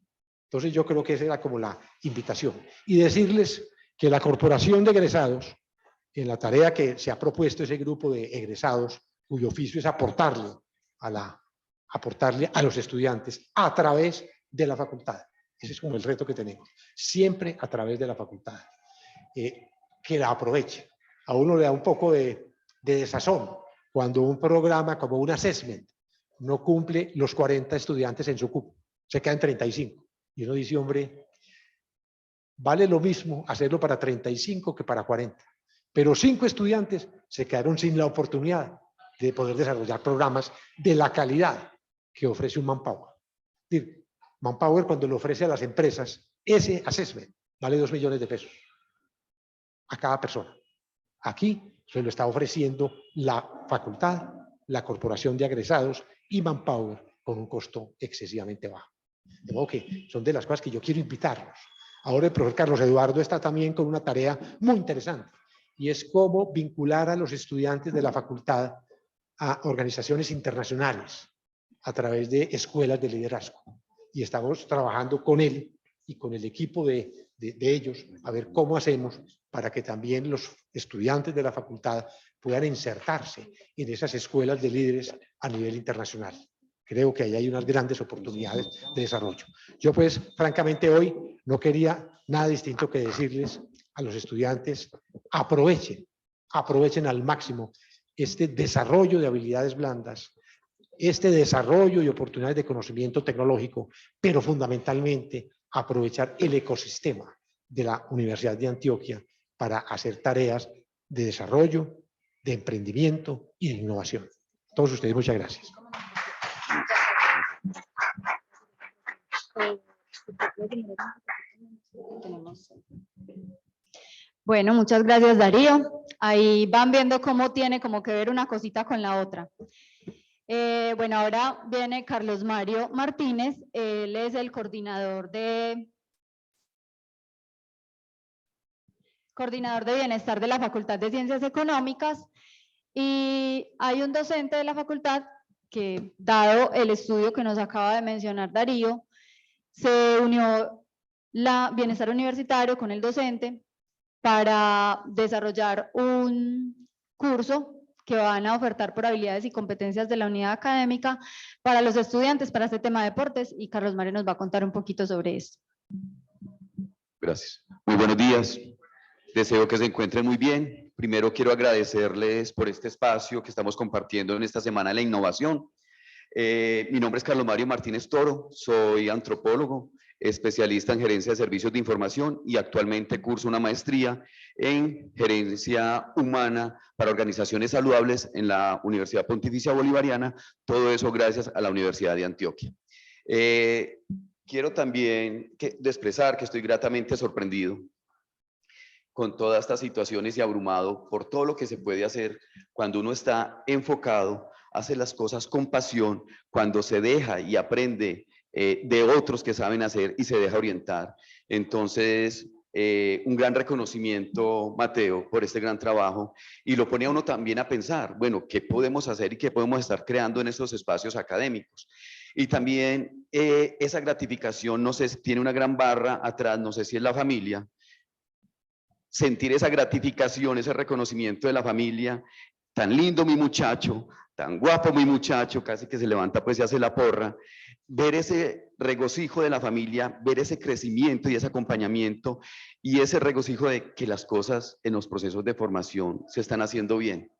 Entonces yo creo que esa era como la invitación. Y decirles que la Corporación de Egresados, en la tarea que se ha propuesto ese grupo de egresados, cuyo oficio es aportarle a los estudiantes a través de la facultad. Ese es como el reto que tenemos, siempre a través de la facultad. Que la aproveche. A uno le da un poco de desazón cuando un programa como un assessment no cumple los 40 estudiantes en su cupo, se quedan 35. Y uno dice, hombre, vale lo mismo hacerlo para 35 que para 40. Pero 5 estudiantes se quedaron sin la oportunidad de poder desarrollar programas de la calidad que ofrece un Manpower. Es decir, Manpower, cuando le ofrece a las empresas ese assessment, vale 2 millones de pesos a cada persona. Aquí se lo está ofreciendo la facultad, la Corporación de Egresados y Manpower con un costo excesivamente bajo. De modo que son de las cosas que yo quiero invitarlos. Ahora el profesor Carlos Eduardo está también con una tarea muy interesante, y es cómo vincular a los estudiantes de la facultad a organizaciones internacionales a través de escuelas de liderazgo. Y estamos trabajando con él y con el equipo de ellos a ver cómo hacemos para que también los estudiantes de la facultad puedan insertarse en esas escuelas de líderes a nivel internacional. Creo que ahí hay unas grandes oportunidades de desarrollo. Yo pues, francamente, hoy no quería nada distinto que decirles a los estudiantes, aprovechen al máximo este desarrollo de habilidades blandas, este desarrollo y oportunidades de conocimiento tecnológico, pero fundamentalmente aprovechar el ecosistema de la Universidad de Antioquia para hacer tareas de desarrollo, de emprendimiento y de innovación. A todos ustedes, muchas gracias. Bueno, muchas gracias, Darío. Ahí van viendo cómo tiene como que ver una cosita con la otra. Bueno, ahora viene Carlos Mario Martínez. Él es el coordinador de bienestar de la Facultad de Ciencias Económicas, y hay un docente de la facultad que, dado el estudio que nos acaba de mencionar Darío, se unió la Bienestar Universitario con el docente para desarrollar un curso que van a ofertar por habilidades y competencias de la unidad académica para los estudiantes para este tema de deportes, y Carlos Mario nos va a contar un poquito sobre esto. Gracias. Muy buenos días. Deseo que se encuentren muy bien. Primero quiero agradecerles por este espacio que estamos compartiendo en esta Semana de la Innovación. Mi nombre es Carlos Mario Martínez Toro, soy antropólogo, especialista en gerencia de servicios de información y actualmente curso una maestría en gerencia humana para organizaciones saludables en la Universidad Pontificia Bolivariana, todo eso gracias a la Universidad de Antioquia. Quiero también expresar que estoy gratamente sorprendido con todas estas situaciones y abrumado por todo lo que se puede hacer cuando uno está enfocado, hace las cosas con pasión, cuando se deja y aprende de otros que saben hacer y se deja orientar. Entonces, un gran reconocimiento, Mateo, por este gran trabajo, y lo pone a uno también a pensar, bueno, ¿qué podemos hacer y qué podemos estar creando en estos espacios académicos? Y también esa gratificación, no sé, tiene una gran barra atrás, no sé si es la familia, sentir esa gratificación, ese reconocimiento de la familia, tan lindo mi muchacho, tan guapo mi muchacho, casi que se levanta pues y hace la porra, ver ese regocijo de la familia, ver ese crecimiento y ese acompañamiento y ese regocijo de que las cosas en los procesos de formación se están haciendo bien,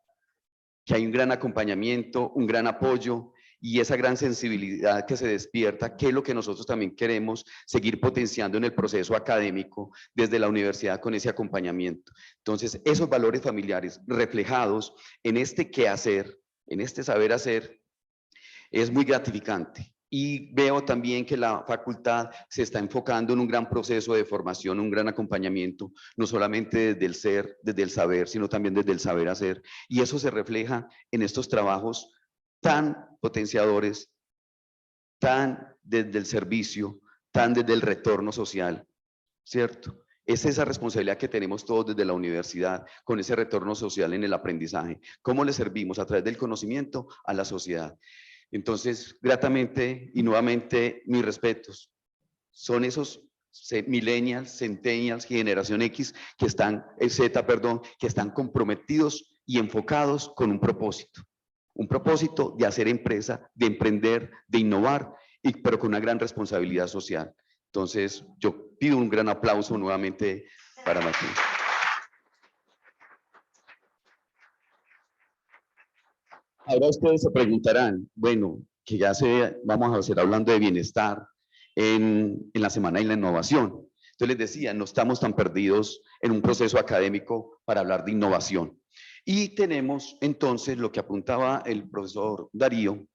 que hay un gran acompañamiento, un gran apoyo y esa gran sensibilidad que se despierta, que es lo que nosotros también queremos seguir potenciando en el proceso académico desde la universidad con ese acompañamiento. Entonces, esos valores familiares reflejados en este quehacer, en este saber hacer, es muy gratificante. Y veo también que la facultad se está enfocando en un gran proceso de formación, un gran acompañamiento, no solamente desde el ser, desde el saber, sino también desde el saber hacer. Y eso se refleja en estos trabajos tan potenciadores, tan desde el servicio, tan desde el retorno social, ¿cierto? Es esa responsabilidad que tenemos todos desde la universidad con ese retorno social en el aprendizaje. ¿Cómo le servimos a través del conocimiento a la sociedad? Entonces, gratamente y nuevamente mis respetos. Son esos millennials, centennials, generación X, que están, Z, perdón, que están comprometidos y enfocados con un propósito de hacer empresa, de emprender, de innovar, pero con una gran responsabilidad social. Entonces, yo pido un gran aplauso nuevamente para Martín. Ahora ustedes se preguntarán, bueno, que ya vamos a hacer hablando de bienestar en la Semana de la Innovación. Entonces les decía, no estamos tan perdidos en un proceso académico para hablar de innovación. Y tenemos entonces lo que apuntaba el profesor Darío,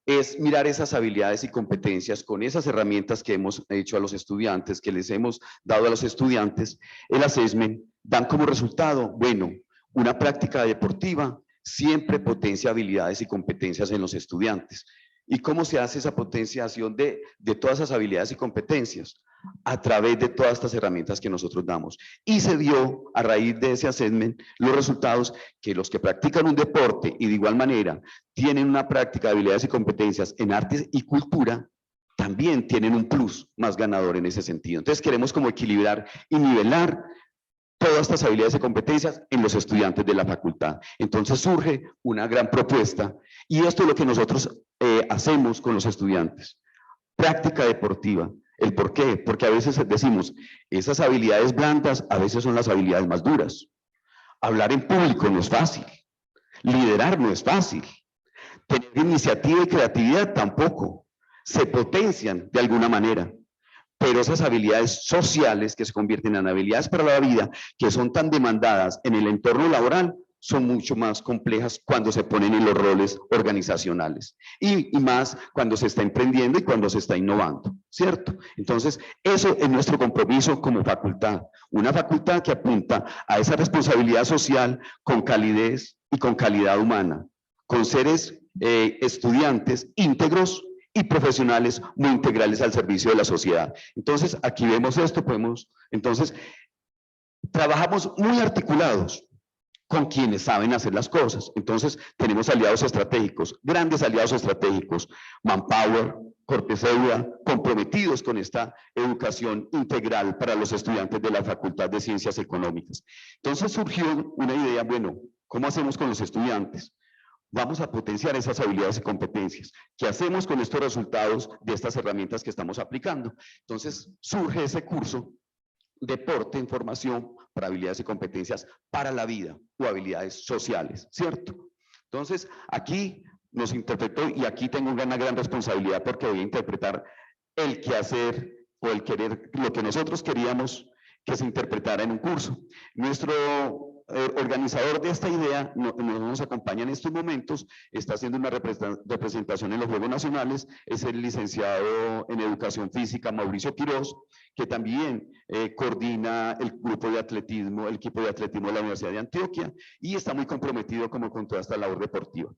es mirar esas habilidades y competencias con esas herramientas que hemos hecho a los estudiantes, que les hemos dado a los estudiantes. El assessment dan como resultado, bueno, una práctica deportiva siempre potencia habilidades y competencias en los estudiantes. ¿Y cómo se hace esa potenciación de todas esas habilidades y competencias? A través de todas estas herramientas que nosotros damos. Y se vio a raíz de ese assessment los resultados que los que practican un deporte y de igual manera tienen una práctica de habilidades y competencias en artes y cultura, también tienen un plus más ganador en ese sentido. Entonces queremos como equilibrar y nivelar todas estas habilidades y competencias en los estudiantes de la facultad. Entonces surge una gran propuesta y esto es lo que nosotros hacemos con los estudiantes. Práctica deportiva. ¿El por qué? Porque a veces decimos, esas habilidades blandas a veces son las habilidades más duras. Hablar en público no es fácil. Liderar no es fácil. Tener iniciativa y creatividad tampoco. Se potencian de alguna manera. Pero esas habilidades sociales que se convierten en habilidades para la vida, que son tan demandadas en el entorno laboral, son mucho más complejas cuando se ponen en los roles organizacionales y más cuando se está emprendiendo y cuando se está innovando, ¿cierto? Entonces, eso es nuestro compromiso como facultad, una facultad que apunta a esa responsabilidad social con calidez y con calidad humana, con seres estudiantes íntegros y profesionales muy integrales al servicio de la sociedad. Entonces, aquí vemos esto, entonces, trabajamos muy articulados con quienes saben hacer las cosas. Entonces, tenemos aliados estratégicos, grandes aliados estratégicos, Manpower, Corpeseuda, comprometidos con esta educación integral para los estudiantes de la Facultad de Ciencias Económicas. Entonces surgió una idea, bueno, ¿cómo hacemos con los estudiantes? Vamos a potenciar esas habilidades y competencias. ¿Qué hacemos con estos resultados de estas herramientas que estamos aplicando? Entonces surge ese curso, Deporte en Formación para Habilidades y Competencias para la Vida o habilidades sociales, ¿cierto? Entonces, aquí nos interpretó y aquí tengo una gran responsabilidad porque voy a interpretar el quehacer o el querer, lo que nosotros queríamos que se interpretara en un curso. Nuestro organizador de esta idea nos acompaña en estos momentos, está haciendo una representación en los Juegos Nacionales, es el licenciado en Educación Física Mauricio Quirós, que también coordina el grupo de atletismo, el equipo de atletismo de la Universidad de Antioquia y está muy comprometido como con toda esta labor deportiva.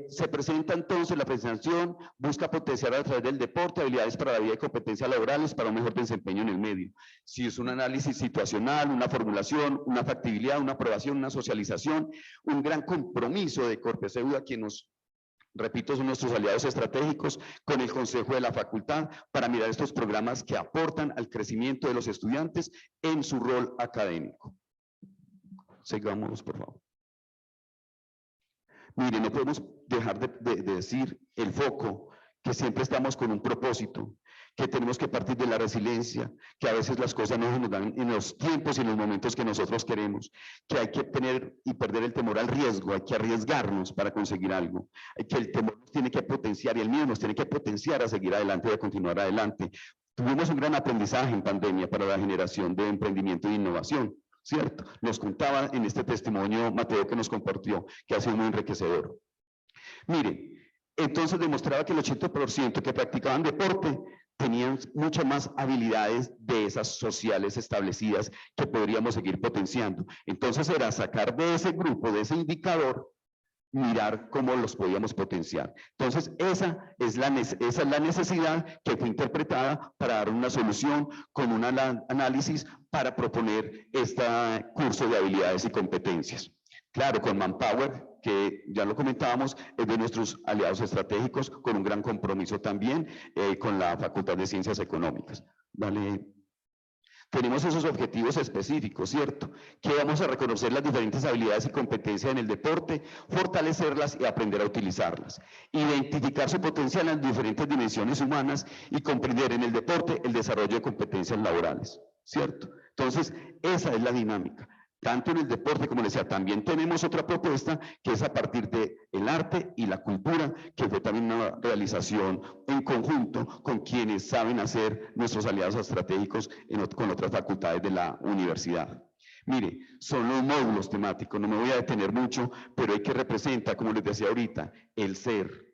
Se presenta entonces la presentación, busca potenciar a través del deporte habilidades para la vida y competencias laborales para un mejor desempeño en el medio. Si es un análisis situacional, una formulación, una factibilidad, una aprobación, una socialización, un gran compromiso de Corpeseuda, quien nos, repito, son nuestros aliados estratégicos, con el Consejo de la Facultad, para mirar estos programas que aportan al crecimiento de los estudiantes en su rol académico. Sigamos, por favor. Mire, no podemos dejar de decir el foco, que siempre estamos con un propósito, que tenemos que partir de la resiliencia, que a veces las cosas no nos dan en los tiempos y en los momentos que nosotros queremos, que hay que tener y perder el temor al riesgo, hay que arriesgarnos para conseguir algo, hay que el temor nos tiene que potenciar y el miedo nos tiene que potenciar a seguir adelante y a continuar adelante. Tuvimos un gran aprendizaje en pandemia para la generación de emprendimiento e innovación, ¿cierto? Nos contaba en este testimonio Mateo que nos compartió, que ha sido muy enriquecedor. Mire, entonces demostraba que el 80% que practicaban deporte tenían muchas más habilidades de esas sociales establecidas que podríamos seguir potenciando. Entonces era sacar de ese grupo, de ese indicador, mirar cómo los podíamos potenciar. Entonces esa es la necesidad que fue interpretada para dar una solución con un análisis para proponer este curso de habilidades y competencias. Claro, con Manpower, que ya lo comentábamos, es de nuestros aliados estratégicos, con un gran compromiso también con la Facultad de Ciencias Económicas. Vale. Tenemos esos objetivos específicos, ¿cierto? Que vamos a reconocer las diferentes habilidades y competencias en el deporte, fortalecerlas y aprender a utilizarlas. Identificar su potencial en las diferentes dimensiones humanas y comprender en el deporte el desarrollo de competencias laborales, ¿cierto? Entonces, esa es la dinámica. Tanto en el deporte como les decía, también tenemos otra propuesta que es a partir del arte y la cultura, que fue también una realización en conjunto con quienes saben hacer nuestros aliados estratégicos con otras facultades de la universidad. Mire, son los módulos temáticos, no me voy a detener mucho, pero hay que representar, como les decía ahorita, el ser,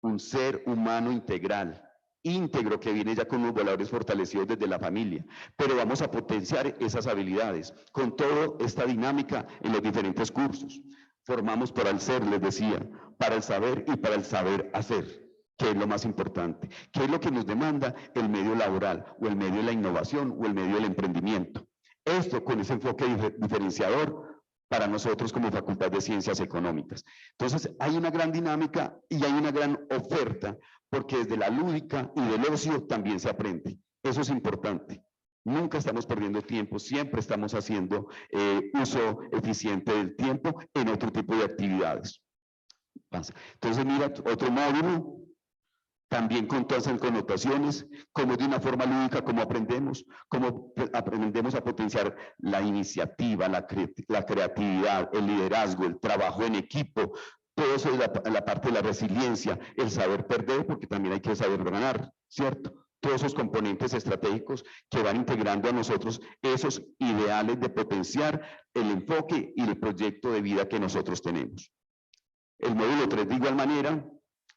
un ser humano integral, íntegro, que viene ya con unos valores fortalecidos desde la familia, pero vamos a potenciar esas habilidades con toda esta dinámica en los diferentes cursos. Formamos para el ser, les decía, para el saber y para el saber hacer, que es lo más importante, que es lo que nos demanda el medio laboral o el medio de la innovación o el medio del emprendimiento. Esto con ese enfoque diferenciador para nosotros como Facultad de Ciencias Económicas. Entonces, hay una gran dinámica y hay una gran oferta, porque desde la lúdica y del ocio también se aprende. Eso es importante. Nunca estamos perdiendo tiempo, siempre estamos haciendo uso eficiente del tiempo en otro tipo de actividades. pasa. Entonces, mira, otro módulo, también con todas esas connotaciones, como de una forma lúdica, como aprendemos a potenciar la iniciativa, la creatividad, el liderazgo, el trabajo en equipo, todo eso es la parte de la resiliencia, el saber perder, porque también hay que saber ganar, ¿cierto? Todos esos componentes estratégicos que van integrando a nosotros esos ideales de potenciar el enfoque y el proyecto de vida que nosotros tenemos. El módulo 3 de igual manera,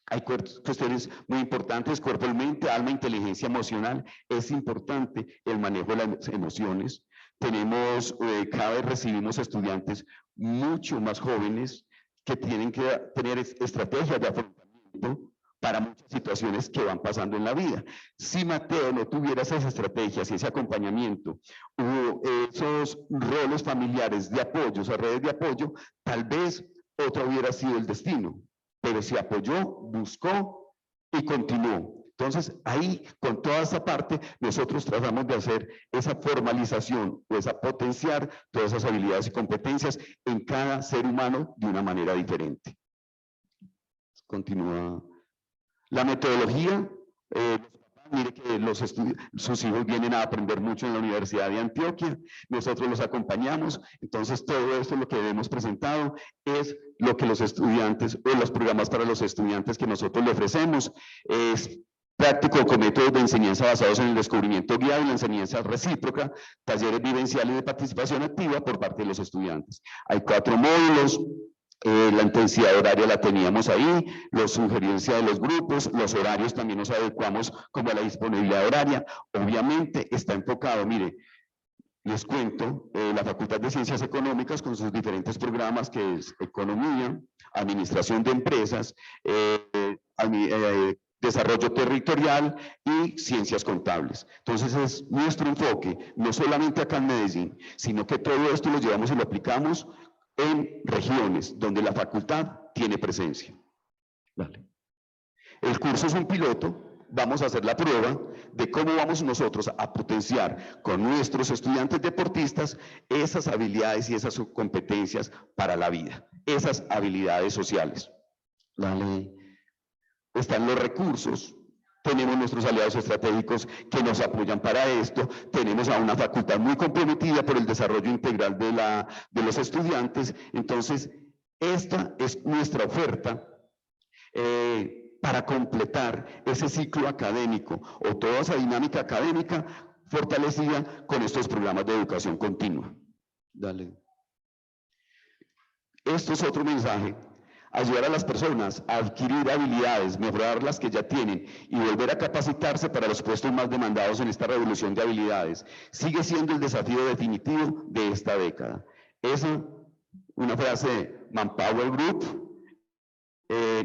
hay cuestiones muy importantes, cuerpo y mente, alma, inteligencia emocional. Es importante el manejo de las emociones. Cada vez recibimos estudiantes mucho más jóvenes que tienen que tener estrategias de afrontamiento para muchas situaciones que van pasando en la vida. Si Mateo no tuviera esas estrategias y ese acompañamiento, o esos roles familiares de apoyo, esas redes de apoyo, tal vez otro hubiera sido el destino, pero se apoyó, buscó y continuó. Entonces, ahí, con toda esta parte, nosotros tratamos de hacer esa formalización o esa potenciar todas esas habilidades y competencias en cada ser humano de una manera diferente. Continúa. La metodología, mire que sus hijos vienen a aprender mucho en la Universidad de Antioquia, nosotros los acompañamos, entonces todo esto lo que hemos presentado es lo que los estudiantes, o los programas para los estudiantes que nosotros le ofrecemos, es práctico con métodos de enseñanza basados en el descubrimiento guiado y la enseñanza recíproca, talleres vivenciales de participación activa por parte de los estudiantes. Hay 4 módulos. La intensidad horaria la teníamos ahí, la sugerencia de los grupos, los horarios también nos adecuamos como a la disponibilidad horaria. Obviamente está enfocado, mire, les cuento, la Facultad de Ciencias Económicas con sus diferentes programas que es Economía, Administración de Empresas, Desarrollo Territorial y Ciencias Contables. Entonces es nuestro enfoque, no solamente acá en Medellín, sino que todo esto lo llevamos y lo aplicamos en regiones donde la facultad tiene presencia. Vale. El curso es un piloto, vamos a hacer la prueba de cómo vamos nosotros a potenciar con nuestros estudiantes deportistas esas habilidades y esas competencias para la vida, esas habilidades sociales. Vale. Están los recursos. Tenemos nuestros aliados estratégicos que nos apoyan para esto, tenemos a una facultad muy comprometida por el desarrollo integral de los estudiantes, entonces esta es nuestra oferta para completar ese ciclo académico o toda esa dinámica académica fortalecida con estos programas de educación continua. Dale. Esto es otro mensaje. Ayudar a las personas a adquirir habilidades, mejorar las que ya tienen y volver a capacitarse para los puestos más demandados en esta revolución de habilidades, sigue siendo el desafío definitivo de esta década. Esa, una frase de Manpower Group,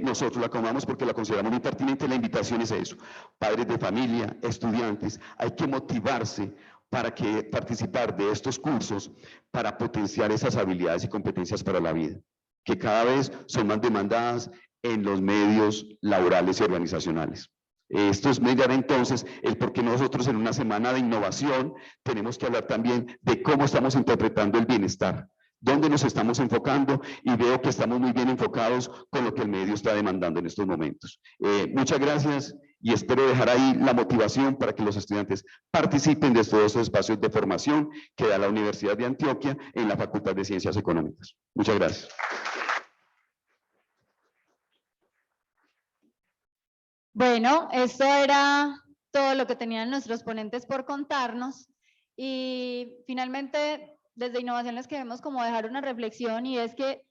nosotros la tomamos porque la consideramos muy pertinente. La invitación es eso, padres de familia, estudiantes, hay que motivarse para participar de estos cursos para potenciar esas habilidades y competencias para la vida, que cada vez son más demandadas en los medios laborales y organizacionales. Esto es mediar entonces el por qué nosotros en una semana de innovación tenemos que hablar también de cómo estamos interpretando el bienestar, dónde nos estamos enfocando, y veo que estamos muy bien enfocados con lo que el medio está demandando en estos momentos. Muchas gracias y espero dejar ahí la motivación para que los estudiantes participen de todos estos espacios de formación que da la Universidad de Antioquia en la Facultad de Ciencias Económicas. Muchas gracias. Bueno, esto era todo lo que tenían nuestros ponentes por contarnos, y finalmente desde Innovación les queremos como dejar una reflexión, y es que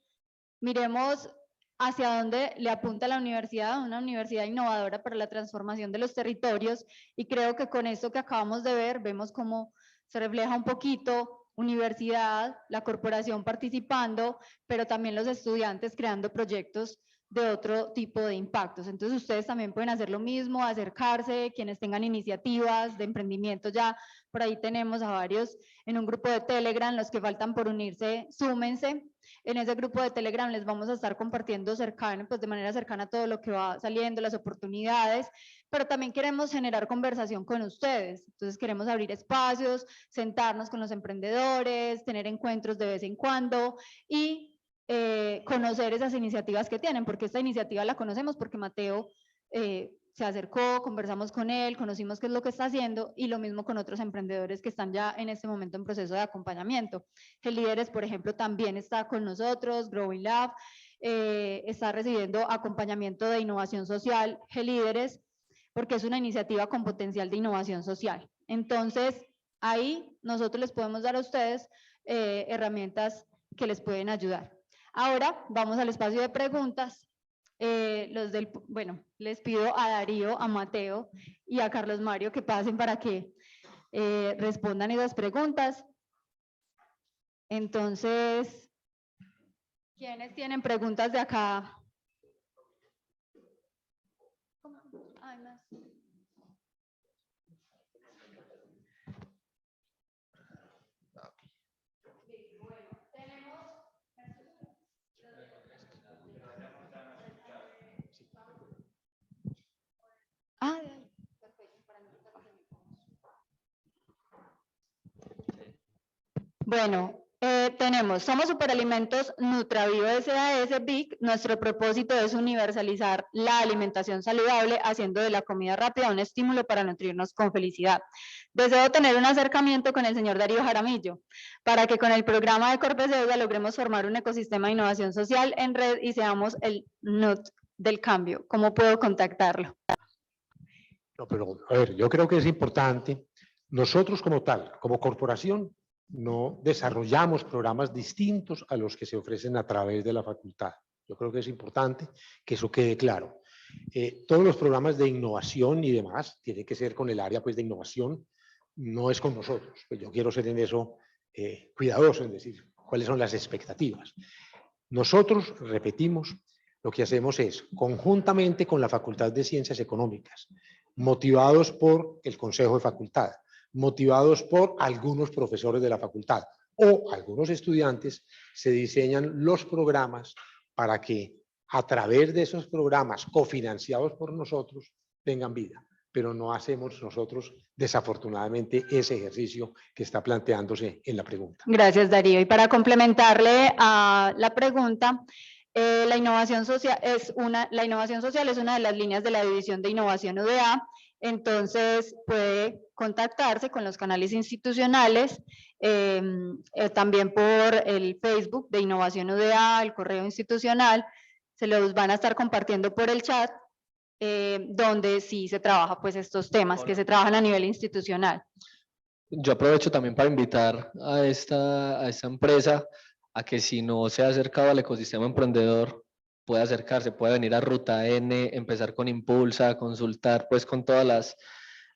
miremos hacia dónde le apunta la universidad, una universidad innovadora para la transformación de los territorios, y creo que con esto que acabamos de ver vemos cómo se refleja un poquito universidad, la corporación participando, pero también los estudiantes creando proyectos de otro tipo de impactos. Entonces ustedes también pueden hacer lo mismo, acercarse, quienes tengan iniciativas de emprendimiento, ya por ahí tenemos a varios en un grupo de Telegram, los que faltan por unirse, súmense. En ese grupo de Telegram les vamos a estar compartiendo de manera cercana todo lo que va saliendo, las oportunidades, pero también queremos generar conversación con ustedes. Entonces queremos abrir espacios, sentarnos con los emprendedores, tener encuentros de vez en cuando, y conocer esas iniciativas que tienen, porque esta iniciativa la conocemos porque Mateo se acercó, conversamos con él, conocimos qué es lo que está haciendo, y lo mismo con otros emprendedores que están ya en este momento en proceso de acompañamiento. Líderes, por ejemplo, también está con nosotros, Growing Lab, está recibiendo acompañamiento de innovación social, Líderes, porque es una iniciativa con potencial de innovación social. Entonces, ahí nosotros les podemos dar a ustedes herramientas que les pueden ayudar. Ahora vamos al espacio de preguntas. Bueno, les pido a Darío, a Mateo y a Carlos Mario que pasen para que respondan esas preguntas. Entonces, ¿quiénes tienen preguntas de acá? Ay, más. Bueno, somos Superalimentos Nutravivo SAS BIC. Nuestro propósito es universalizar la alimentación saludable, haciendo de la comida rápida un estímulo para nutrirnos con felicidad. Deseo tener un acercamiento con el señor Darío Jaramillo, para que con el programa de Corpeseuda logremos formar un ecosistema de innovación social en red y seamos el NUT del cambio. ¿Cómo puedo contactarlo? No, pero a ver, yo creo que es importante, nosotros como tal, como corporación, no desarrollamos programas distintos a los que se ofrecen a través de la facultad. Yo creo que es importante que eso quede claro. Todos los programas de innovación y demás tienen que ser con el área pues, de innovación, no es con nosotros. Pues yo quiero ser en eso cuidadoso, en decir cuáles son las expectativas. Nosotros, repetimos, lo que hacemos es, conjuntamente con la Facultad de Ciencias Económicas, motivados por el Consejo de Facultad, motivados por algunos profesores de la facultad o algunos estudiantes, se diseñan los programas para que a través de esos programas cofinanciados por nosotros tengan vida. Pero no hacemos nosotros, desafortunadamente, ese ejercicio que está planteándose en la pregunta. Gracias, Darío. Y para complementarle a la pregunta, la innovación social es una de las líneas de la División de Innovación UDA. Entonces puede contactarse con los canales institucionales, también por el Facebook de Innovación UDA, el correo institucional, se los van a estar compartiendo por el chat, donde sí se trabaja pues estos temas que se trabajan a nivel institucional. Yo aprovecho también para invitar a esta empresa a que si no se ha acercado al ecosistema emprendedor, puede acercarse, puede venir a Ruta N, empezar con Impulsa, consultar pues con todas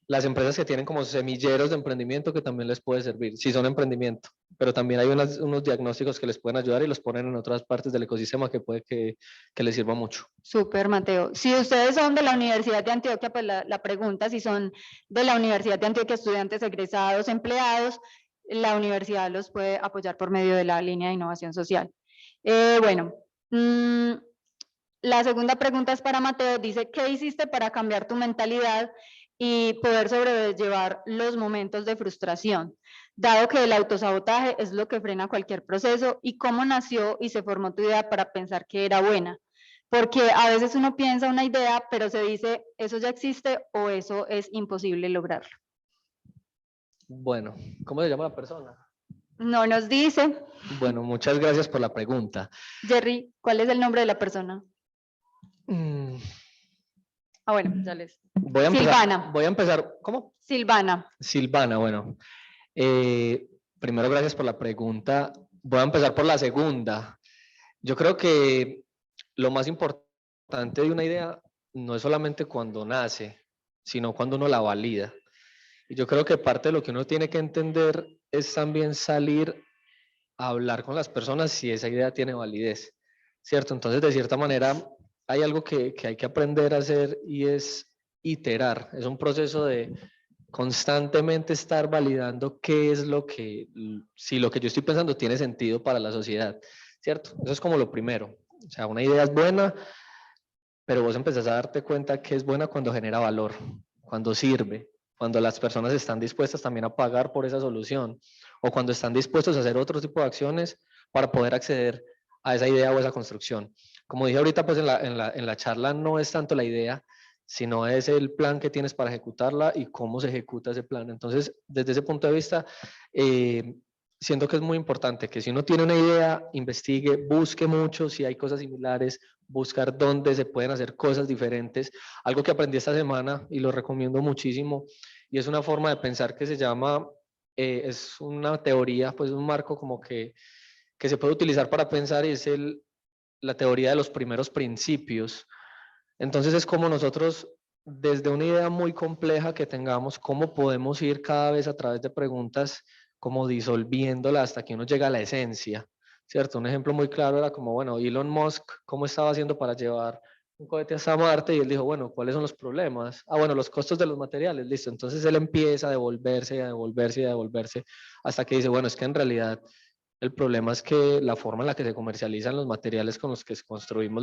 las empresas que tienen como semilleros de emprendimiento que también les puede servir, si son emprendimiento, pero también hay unos diagnósticos que les pueden ayudar y los ponen en otras partes del ecosistema que puede que les sirva mucho. Súper, Mateo. Si ustedes son de la Universidad de Antioquia, pues la pregunta, si son de la Universidad de Antioquia, estudiantes, egresados, empleados, la universidad los puede apoyar por medio de la línea de innovación social. Bueno, la segunda pregunta es para Mateo. Dice, ¿qué hiciste para cambiar tu mentalidad y poder sobrellevar los momentos de frustración, dado que el autosabotaje es lo que frena cualquier proceso? ¿Y cómo nació y se formó tu idea para pensar que era buena? Porque a veces uno piensa una idea, pero se dice, eso ya existe o eso es imposible lograrlo. Bueno, ¿cómo se llama la persona? No nos dice. Bueno, muchas gracias por la pregunta. Jerry, ¿cuál es el nombre de la persona? Bueno, ya les... Silvana. Voy a empezar, ¿cómo? Silvana. Silvana, bueno. Primero, gracias por la pregunta. Voy a empezar por la segunda. Yo creo que lo más importante de una idea no es solamente cuando nace, sino cuando uno la valida. Y yo creo que parte de lo que uno tiene que entender es también salir a hablar con las personas si esa idea tiene validez, ¿cierto? Entonces, de cierta manera, hay algo que hay que aprender a hacer y es iterar. Es un proceso de constantemente estar validando qué es lo que, si lo que yo estoy pensando tiene sentido para la sociedad, ¿cierto? Eso es como lo primero. O sea, una idea es buena, pero vos empezás a darte cuenta que es buena cuando genera valor, cuando sirve, cuando las personas están dispuestas también a pagar por esa solución o cuando están dispuestos a hacer otro tipo de acciones para poder acceder a esa idea o esa construcción. Como dije ahorita, pues en la charla no es tanto la idea, sino es el plan que tienes para ejecutarla y cómo se ejecuta ese plan. Entonces, desde ese punto de vista, siento que es muy importante que si uno tiene una idea, investigue, busque mucho si hay cosas similares, buscar dónde se pueden hacer cosas diferentes. Algo que aprendí esta semana y lo recomiendo muchísimo, y es una forma de pensar que se llama, es una teoría, pues un marco como que se puede utilizar para pensar, y es la teoría de los primeros principios. Entonces es como nosotros, desde una idea muy compleja que tengamos, cómo podemos ir cada vez a través de preguntas, como disolviéndola hasta que uno llega a la esencia, ¿cierto? Un ejemplo muy claro era como, bueno, Elon Musk, ¿cómo estaba haciendo para llevar un cohete hasta Marte? Y él dijo, bueno, ¿cuáles son los problemas? Ah, bueno, los costos de los materiales, listo. Entonces él empieza a devolverse, a devolverse y a devolverse, hasta que dice, bueno, es que en realidad el problema es que la forma en la que se comercializan los materiales con los que construimos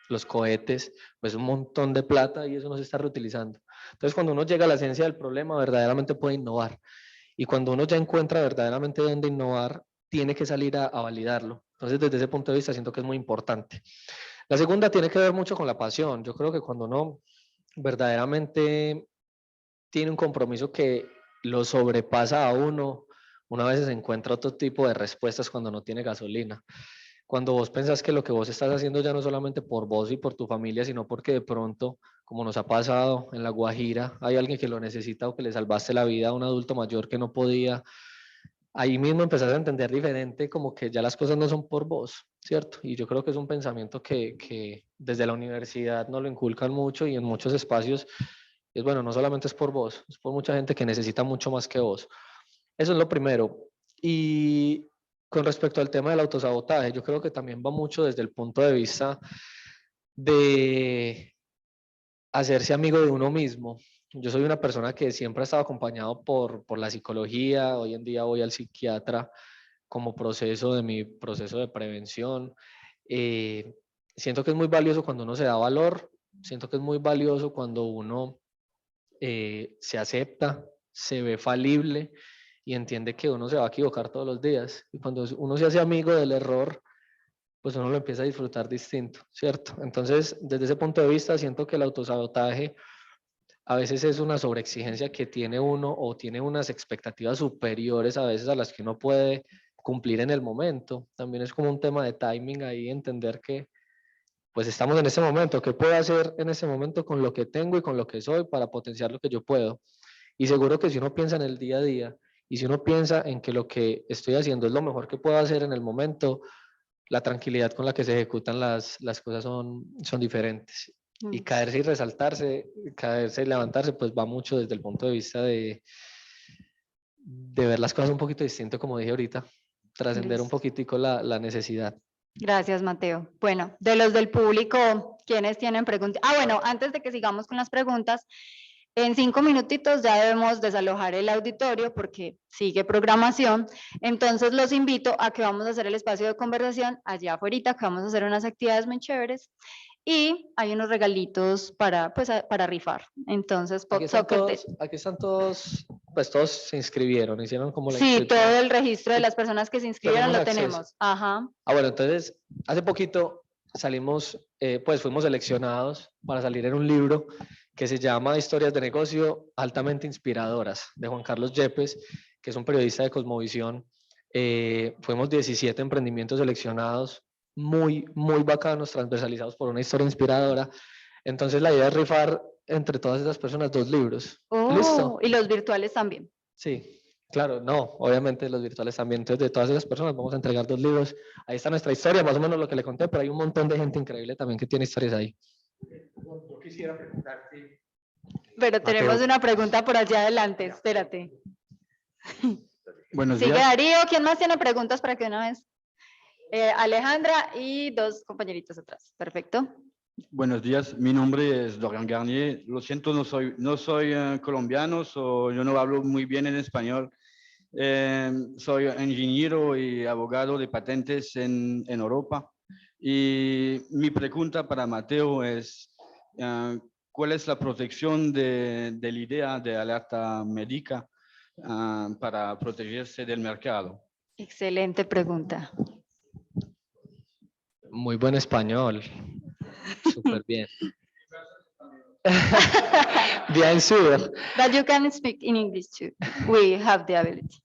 los cohetes, pues un montón de plata y eso no se está reutilizando. Entonces, cuando uno llega a la esencia del problema, verdaderamente puede innovar. Y cuando uno ya encuentra verdaderamente dónde innovar, tiene que salir a validarlo. Entonces, desde ese punto de vista, siento que es muy importante. La segunda tiene que ver mucho con la pasión. Yo creo que cuando uno verdaderamente tiene un compromiso que lo sobrepasa a uno, una vez se encuentra otro tipo de respuestas cuando no tiene gasolina. Cuando vos pensás que lo que vos estás haciendo ya no solamente por vos y por tu familia, sino porque de pronto, como nos ha pasado en La Guajira, hay alguien que lo necesita o que le salvaste la vida a un adulto mayor que no podía, ahí mismo empezás a entender diferente como que ya las cosas no son por vos, ¿cierto? Y yo creo que es un pensamiento que desde la universidad nos lo inculcan mucho y en muchos espacios es bueno, no solamente es por vos, es por mucha gente que necesita mucho más que vos. Eso es lo primero. Y con respecto al tema del autosabotaje, yo creo que también va mucho desde el punto de vista de hacerse amigo de uno mismo. Yo soy una persona que siempre ha estado acompañado por la psicología. Hoy en día voy al psiquiatra como proceso de mi proceso de prevención. Eh, Siento que es muy valioso cuando uno se da valor. Siento que es muy valioso cuando uno se acepta, se ve falible y entiende que uno se va a equivocar todos los días. Y cuando uno se hace amigo del error, pues uno lo empieza a disfrutar distinto, ¿cierto? Entonces, desde ese punto de vista, siento que el autosabotaje a veces es una sobreexigencia que tiene uno o tiene unas expectativas superiores a veces a las que uno puede cumplir en el momento. También es como un tema de timing ahí, entender que pues estamos en ese momento, ¿qué puedo hacer en ese momento con lo que tengo y con lo que soy para potenciar lo que yo puedo? Y seguro que si uno piensa en el día a día y si uno piensa en que lo que estoy haciendo es lo mejor que puedo hacer en el momento, la tranquilidad con la que se ejecutan las cosas son diferentes. Y caerse y resaltarse, caerse y levantarse, pues va mucho desde el punto de vista de ver las cosas un poquito distinto, como dije ahorita, trascender un poquitico la necesidad. Gracias, Mateo. Bueno, de los del público, ¿quiénes tienen preguntas? Ah, bueno, antes de que sigamos con las preguntas, en 5 minutitos ya debemos desalojar el auditorio porque sigue programación. Entonces los invito a que vamos a hacer el espacio de conversación allá afuera, que vamos a hacer unas actividades muy chéveres. Y hay unos regalitos para rifar. Entonces, Aquí están todos, pues todos se inscribieron, hicieron como la sí, inscripción. todo el registro de las personas que se inscribieron lo acceso. tenemos. Ajá. Ah, bueno, entonces, hace poquito salimos, pues fuimos seleccionados para salir en un libro que se llama Historias de Negocio Altamente Inspiradoras, de Juan Carlos Yepes, que es un periodista de Cosmovisión. Fuimos 17 emprendimientos seleccionados, muy bacanos, transversalizados por una historia inspiradora. Entonces, la idea es rifar entre todas esas personas 2 libros. ¿Listo? Y los virtuales también. Sí. Claro, no, obviamente los virtuales también. Entonces, de todas esas personas vamos a entregar 2 libros. Ahí está nuestra historia, más o menos lo que le conté, pero hay un montón de gente increíble también que tiene historias ahí. Yo quisiera preguntarte. Pero tenemos Mateo. una pregunta por allá adelante, espérate. Buenos Sigue días. Darío, ¿quién más tiene preguntas para que una vez? Alejandra y 2 compañeritos atrás. Perfecto. Buenos días, mi nombre es Dorian Garnier. Lo siento, no soy colombiano, yo no hablo muy bien en español. Soy ingeniero y abogado de patentes en Europa. Y mi pregunta para Mateo es, ¿cuál es la protección de la idea de alerta médica para protegerse del mercado? Excelente pregunta. Muy buen español. Súper bien. Bien sûr. But you can speak in English too. We have the ability.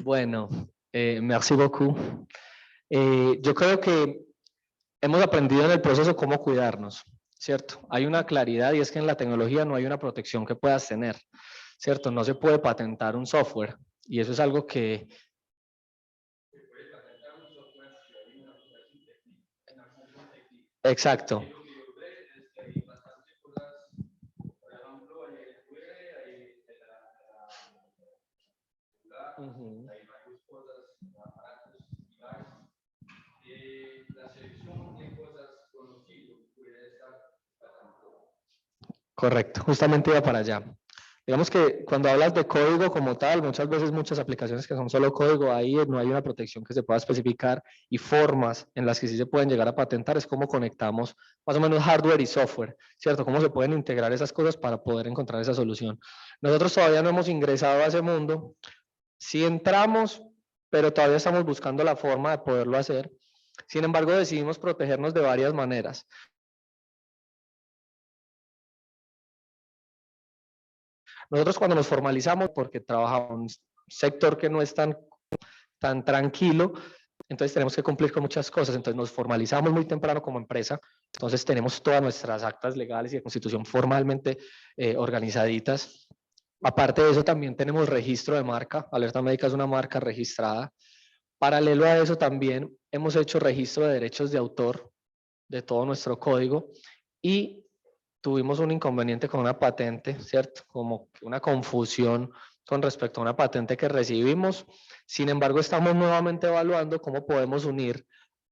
Bueno, merci beaucoup. Yo creo que hemos aprendido en el proceso cómo cuidarnos, ¿cierto? Hay una claridad y es que en la tecnología no hay una protección que puedas tener, ¿cierto? No se puede patentar un software y eso es algo que... Exacto. Ujú. Correcto, justamente iba para allá. Digamos que cuando hablas de código como tal, muchas veces muchas aplicaciones que son solo código, ahí no hay una protección que se pueda especificar y formas en las que sí se pueden llegar a patentar es cómo conectamos más o menos hardware y software, ¿cierto? Cómo se pueden integrar esas cosas para poder encontrar esa solución. Nosotros todavía no hemos ingresado a ese mundo, sí entramos, pero todavía estamos buscando la forma de poderlo hacer. Sin embargo, decidimos protegernos de varias maneras. Nosotros cuando nos formalizamos, porque trabajamos en un sector que no es tan tranquilo, entonces tenemos que cumplir con muchas cosas, entonces nos formalizamos muy temprano como empresa, entonces tenemos todas nuestras actas legales y de constitución formalmente organizaditas. Aparte de eso también tenemos registro de marca, Alerta Médica es una marca registrada. Paralelo a eso también hemos hecho registro de derechos de autor de todo nuestro código y tuvimos un inconveniente con una patente, ¿cierto? Como una confusión con respecto a una patente que recibimos. Sin embargo, estamos nuevamente evaluando cómo podemos unir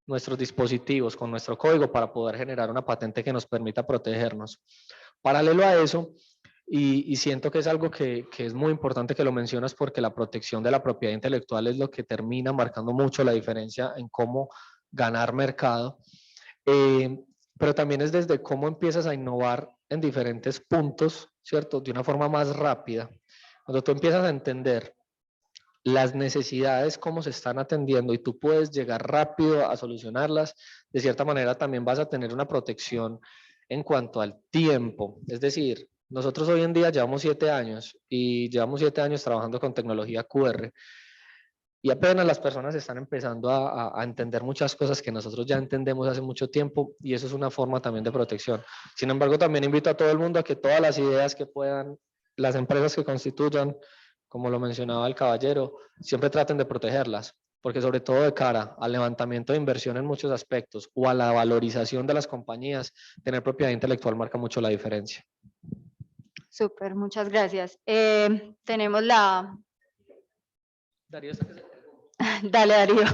nuestros dispositivos con nuestro código para poder generar una patente que nos permita protegernos. Paralelo a eso, y siento que es algo que es muy importante que lo mencionas porque la protección de la propiedad intelectual es lo que termina marcando mucho la diferencia en cómo ganar mercado. Pero también es desde cómo empiezas a innovar en diferentes puntos, ¿cierto? De una forma más rápida. Cuando tú empiezas a entender las necesidades, cómo se están atendiendo y tú puedes llegar rápido a solucionarlas, de cierta manera también vas a tener una protección en cuanto al tiempo. Es decir, nosotros hoy en día llevamos 7 años y llevamos 7 años trabajando con tecnología QR. Y apenas las personas están empezando a entender muchas cosas que nosotros ya entendemos hace mucho tiempo y eso es una forma también de protección. Sin embargo, también invito a todo el mundo a que todas las ideas que puedan, las empresas que constituyan, como lo mencionaba el caballero, siempre traten de protegerlas, porque sobre todo de cara al levantamiento de inversión en muchos aspectos o a la valorización de las compañías, tener propiedad intelectual marca mucho la diferencia. Súper, muchas gracias. Tenemos la... Darío, Dale, Darío.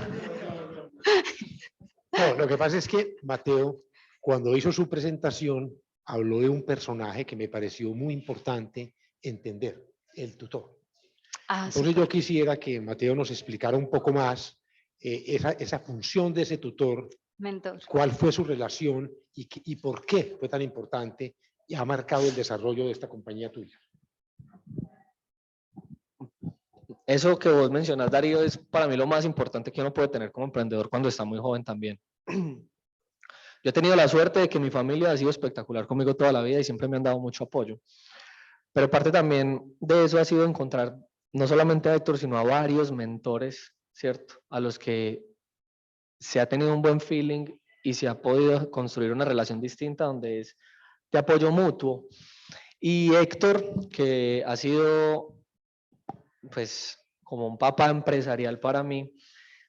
No, lo que pasa es que Mateo, cuando hizo su presentación, habló de un personaje que me pareció muy importante entender, el tutor. Entonces yo quisiera que Mateo nos explicara un poco más esa función de ese tutor, Mentor. cuál fue su relación y por qué fue tan importante y ha marcado el desarrollo de esta compañía tuya. Eso que vos mencionas, Darío, es para mí lo más importante que uno puede tener como emprendedor cuando está muy joven también. Yo he tenido la suerte de que mi familia ha sido espectacular conmigo toda la vida y siempre me han dado mucho apoyo. Pero parte también de eso ha sido encontrar no solamente a Héctor, sino a varios mentores, ¿cierto? A los que se ha tenido un buen feeling y se ha podido construir una relación distinta donde es de apoyo mutuo. Y Héctor, que ha sido pues como un papá empresarial para mí,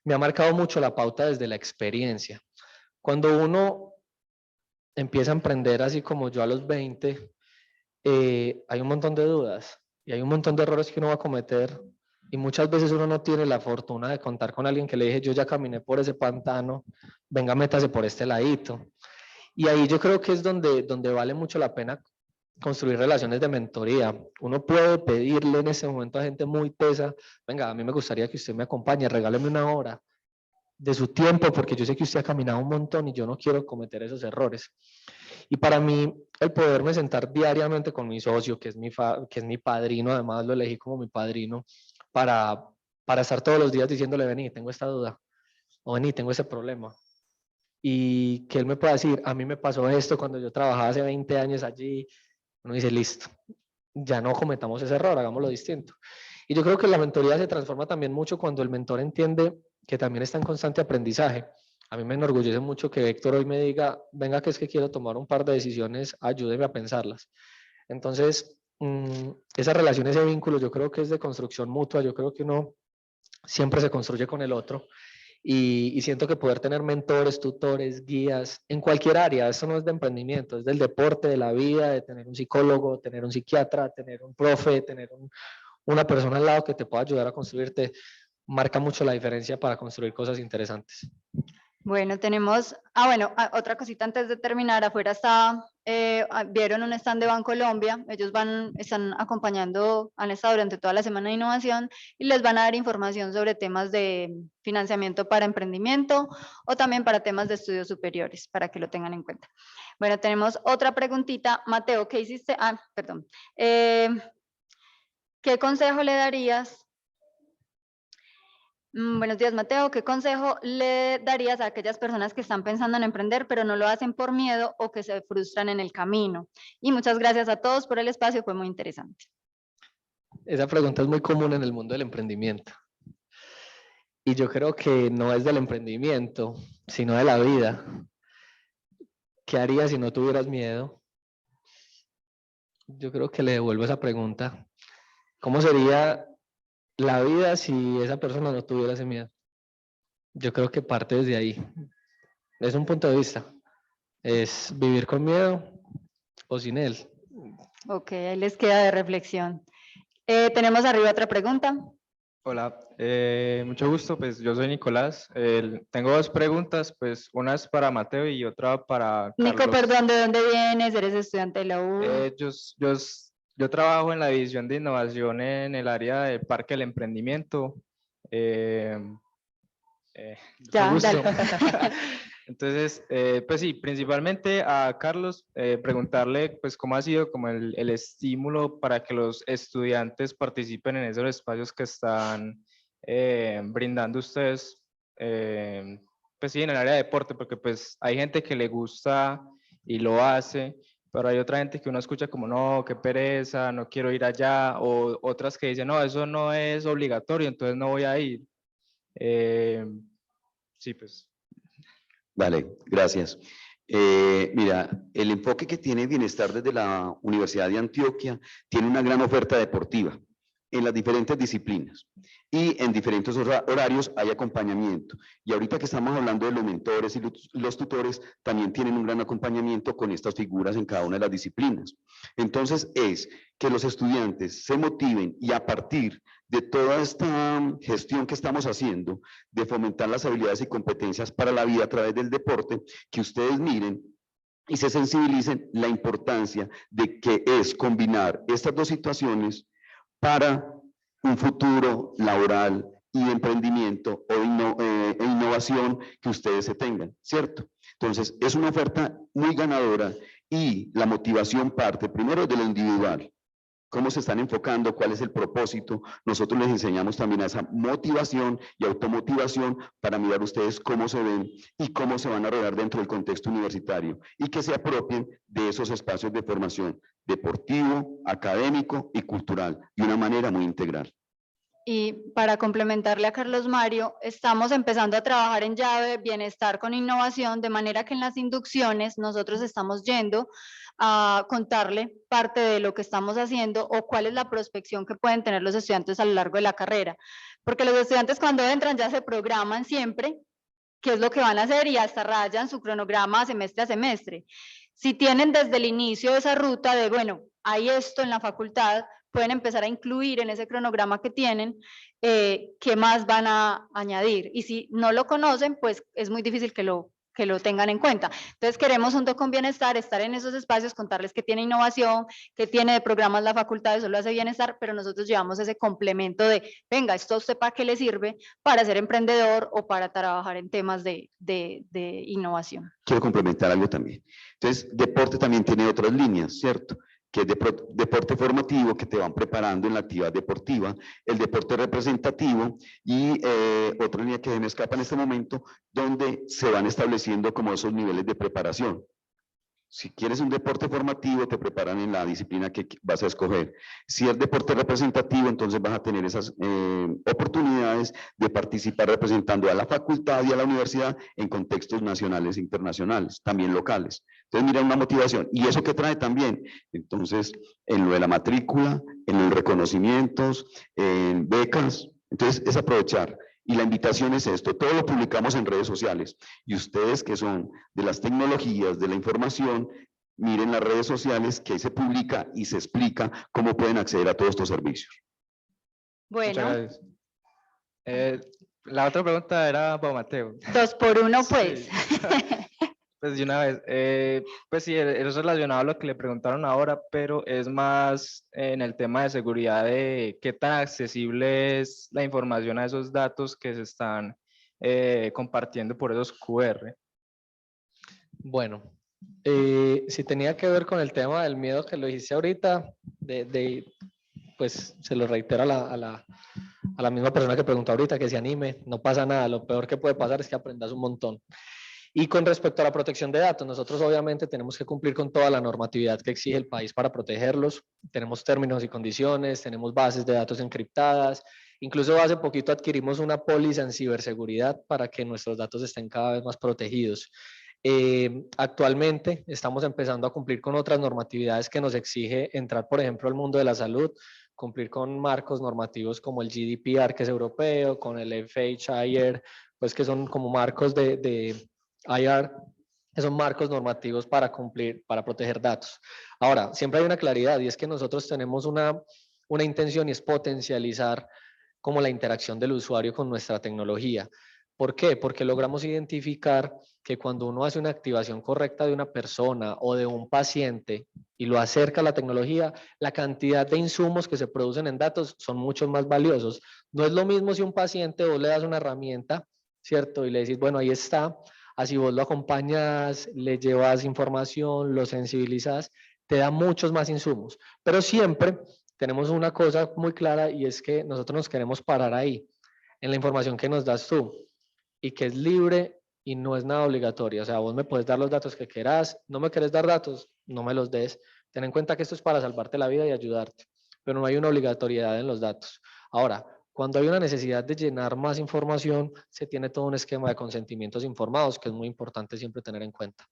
me ha marcado mucho la pauta desde la experiencia. Cuando uno empieza a emprender así como yo a los 20, hay un montón de dudas y hay un montón de errores que uno va a cometer y muchas veces uno no tiene la fortuna de contar con alguien que le dije, yo ya caminé por ese pantano, venga, métase por este ladito. Y ahí yo creo que es donde vale mucho la pena construir relaciones de mentoría. Uno puede pedirle en ese momento a gente muy tesa, venga, a mí me gustaría que usted me acompañe, regáleme una hora de su tiempo, porque yo sé que usted ha caminado un montón y yo no quiero cometer esos errores. Y para mí, el poderme sentar diariamente con mi socio, que es mi padrino, además lo elegí como mi padrino, para estar todos los días diciéndole, vení, tengo esta duda, o vení, tengo ese problema. y que él me pueda decir, a mí me pasó esto cuando yo trabajaba hace 20 años allí, uno dice, listo, ya no cometamos ese error, hagámoslo distinto. Y yo creo que la mentoría se transforma también mucho cuando el mentor entiende que también está en constante aprendizaje. A mí me enorgullece mucho que Héctor hoy me diga, venga, que es que quiero tomar un par de decisiones, ayúdeme a pensarlas. Entonces, esa relación, ese vínculo, yo creo que es de construcción mutua, yo creo que uno siempre se construye con el otro. Y siento que poder tener mentores, tutores, guías, en cualquier área, eso no es de emprendimiento, es del deporte, de la vida, de tener un psicólogo, tener un psiquiatra, tener un profe, tener una persona al lado que te pueda ayudar a construirte, marca mucho la diferencia para construir cosas interesantes. Bueno, tenemos, otra cosita antes de terminar, afuera está, vieron un stand de Bancolombia, ellos están acompañando, han estado durante toda la semana de innovación y les van a dar información sobre temas de financiamiento para emprendimiento o también para temas de estudios superiores, para que lo tengan en cuenta. Bueno, tenemos otra preguntita. Mateo, ¿qué hiciste? Perdón. ¿Qué consejo le darías? Buenos días, Mateo. ¿Qué consejo le darías a aquellas personas que están pensando en emprender, pero no lo hacen por miedo o que se frustran en el camino? Y muchas gracias a todos por el espacio, fue muy interesante. Esa pregunta es muy común en el mundo del emprendimiento. Y yo creo que no es del emprendimiento, sino de la vida. ¿Qué harías si no tuvieras miedo? Yo creo que le devuelvo esa pregunta. ¿Cómo sería la vida si esa persona no tuviera ese miedo? Yo creo que parte desde ahí. Es un punto de vista. Es vivir con miedo o sin él. Ok, ahí les queda de reflexión. Tenemos arriba otra pregunta. Hola, mucho gusto, pues yo soy Nicolás. Tengo dos preguntas, pues una es para Mateo y otra para Nico, Carlos. perdón, ¿de dónde vienes? ¿Eres estudiante de la U? Yo trabajo en la división de innovación en el área de Parque del Emprendimiento. Ya, mucho gusto. dale. Entonces, pues sí, principalmente a Carlos, preguntarle pues cómo ha sido como el estímulo para que los estudiantes participen en esos espacios que están brindando ustedes, pues sí, en el área de deporte, porque pues hay gente que le gusta y lo hace, pero hay otra gente que uno escucha como, no, qué pereza, no quiero ir allá, o otras que dicen, no, eso no es obligatorio, entonces no voy a ir. Sí, pues. Vale, gracias. Mira, el enfoque que tiene Bienestar desde la Universidad de Antioquia tiene una gran oferta deportiva en las diferentes disciplinas y en diferentes horarios hay acompañamiento. Y ahorita que estamos hablando de los mentores y los tutores, también tienen un gran acompañamiento con estas figuras en cada una de las disciplinas. Entonces es que los estudiantes se motiven y a partir de toda esta gestión que estamos haciendo, de fomentar las habilidades y competencias para la vida a través del deporte, que ustedes miren y se sensibilicen la importancia de que es combinar estas dos situaciones para un futuro laboral y de emprendimiento o innovación que ustedes se tengan, ¿cierto? Entonces, es una oferta muy ganadora y la motivación parte primero de lo individual. Cómo se están enfocando, cuál es el propósito. Nosotros les enseñamos también a esa motivación y automotivación para mirar ustedes cómo se ven y cómo se van a rodar dentro del contexto universitario y que se apropien de esos espacios de formación deportivo, académico y cultural de una manera muy integral. Y para complementarle a Carlos Mario, estamos empezando a trabajar en llave bienestar con innovación, de manera que en las inducciones nosotros estamos yendo a contarle parte de lo que estamos haciendo o cuál es la prospección que pueden tener los estudiantes a lo largo de la carrera. Porque los estudiantes cuando entran ya se programan siempre qué es lo que van a hacer y hasta rayan su cronograma semestre a semestre. Si tienen desde el inicio esa ruta de, bueno, hay esto en la facultad, pueden empezar a incluir en ese cronograma que tienen qué más van a añadir. Y si no lo conocen, pues es muy difícil que lo tengan en cuenta. Entonces queremos junto con Bienestar estar en esos espacios, contarles que tiene innovación, que tiene de programas la facultad, eso lo hace Bienestar, pero nosotros llevamos ese complemento de, venga, esto a usted para qué le sirve, para ser emprendedor o para trabajar en temas de innovación. Quiero complementar algo también. Entonces, deporte también tiene otras líneas, ¿cierto? que es deporte formativo, que te van preparando en la actividad deportiva, el deporte representativo y otra línea que me escapa en este momento, donde se van estableciendo como esos niveles de preparación. Si quieres un deporte formativo, te preparan en la disciplina que vas a escoger. Si es deporte representativo, entonces vas a tener esas oportunidades de participar representando a la facultad y a la universidad en contextos nacionales e internacionales, también locales. Entonces, mira, una motivación. ¿Y eso qué trae también? Entonces, en lo de la matrícula, en los reconocimientos, en becas. Entonces, es aprovechar. Y la invitación es esto, todo lo publicamos en redes sociales y ustedes que son de las tecnologías, de la información, miren las redes sociales que ahí se publica y se explica cómo pueden acceder a todos estos servicios. Muchas Bueno, gracias. La otra pregunta era para Mateo. 2 por 1, pues. Sí. Pues de una vez, pues sí, es relacionado a lo que le preguntaron ahora, pero es más en el tema de seguridad de qué tan accesible es la información a esos datos que se están compartiendo por esos QR. Bueno, si tenía que ver con el tema del miedo que lo dijiste ahorita, pues se lo reitero a la misma persona que preguntó ahorita, que se anime, no pasa nada, lo peor que puede pasar es que aprendas un montón. Y con respecto a la protección de datos, nosotros obviamente tenemos que cumplir con toda la normatividad que exige el país para protegerlos. Tenemos términos y condiciones, tenemos bases de datos encriptadas. Incluso hace poquito adquirimos una póliza en ciberseguridad para que nuestros datos estén cada vez más protegidos. Actualmente estamos empezando a cumplir con otras normatividades que nos exige entrar, por ejemplo, al mundo de la salud, cumplir con marcos normativos como el GDPR, que es europeo, con el FHIR, pues que son como marcos de IR, que son marcos normativos para cumplir, para proteger datos. Ahora, siempre hay una claridad y es que nosotros tenemos una intención y es potencializar como la interacción del usuario con nuestra tecnología. ¿Por qué? Porque logramos identificar que cuando uno hace una activación correcta de una persona o de un paciente y lo acerca a la tecnología, la cantidad de insumos que se producen en datos son mucho más valiosos. No es lo mismo si un paciente vos le das una herramienta, ¿cierto? Y le decís, bueno, ahí está, así vos lo acompañas, le llevas información, lo sensibilizas, te da muchos más insumos. Pero siempre tenemos una cosa muy clara y es que nosotros nos queremos parar ahí, en la información que nos das tú y que es libre y no es nada obligatorio. O sea, vos me puedes dar los datos que quieras, no me querés dar datos, no me los des. Ten en cuenta que esto es para salvarte la vida y ayudarte, pero no hay una obligatoriedad en los datos. Ahora, cuando hay una necesidad de llenar más información, se tiene todo un esquema de consentimientos informados que es muy importante siempre tener en cuenta.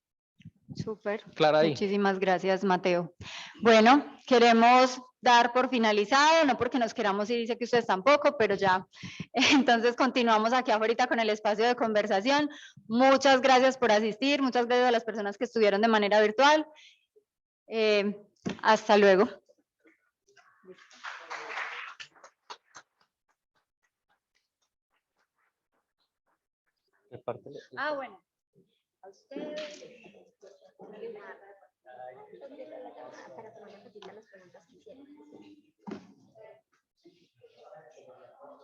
Súper. Clara ahí. Muchísimas gracias, Mateo. Bueno, queremos dar por finalizado, no porque nos queramos ir, dice que ustedes tampoco, pero ya. Entonces continuamos aquí afuera con el espacio de conversación. Muchas gracias por asistir, muchas gracias a las personas que estuvieron de manera virtual. Hasta luego. Ah, bueno. A ustedes. Para tomar la las preguntas que hicieron.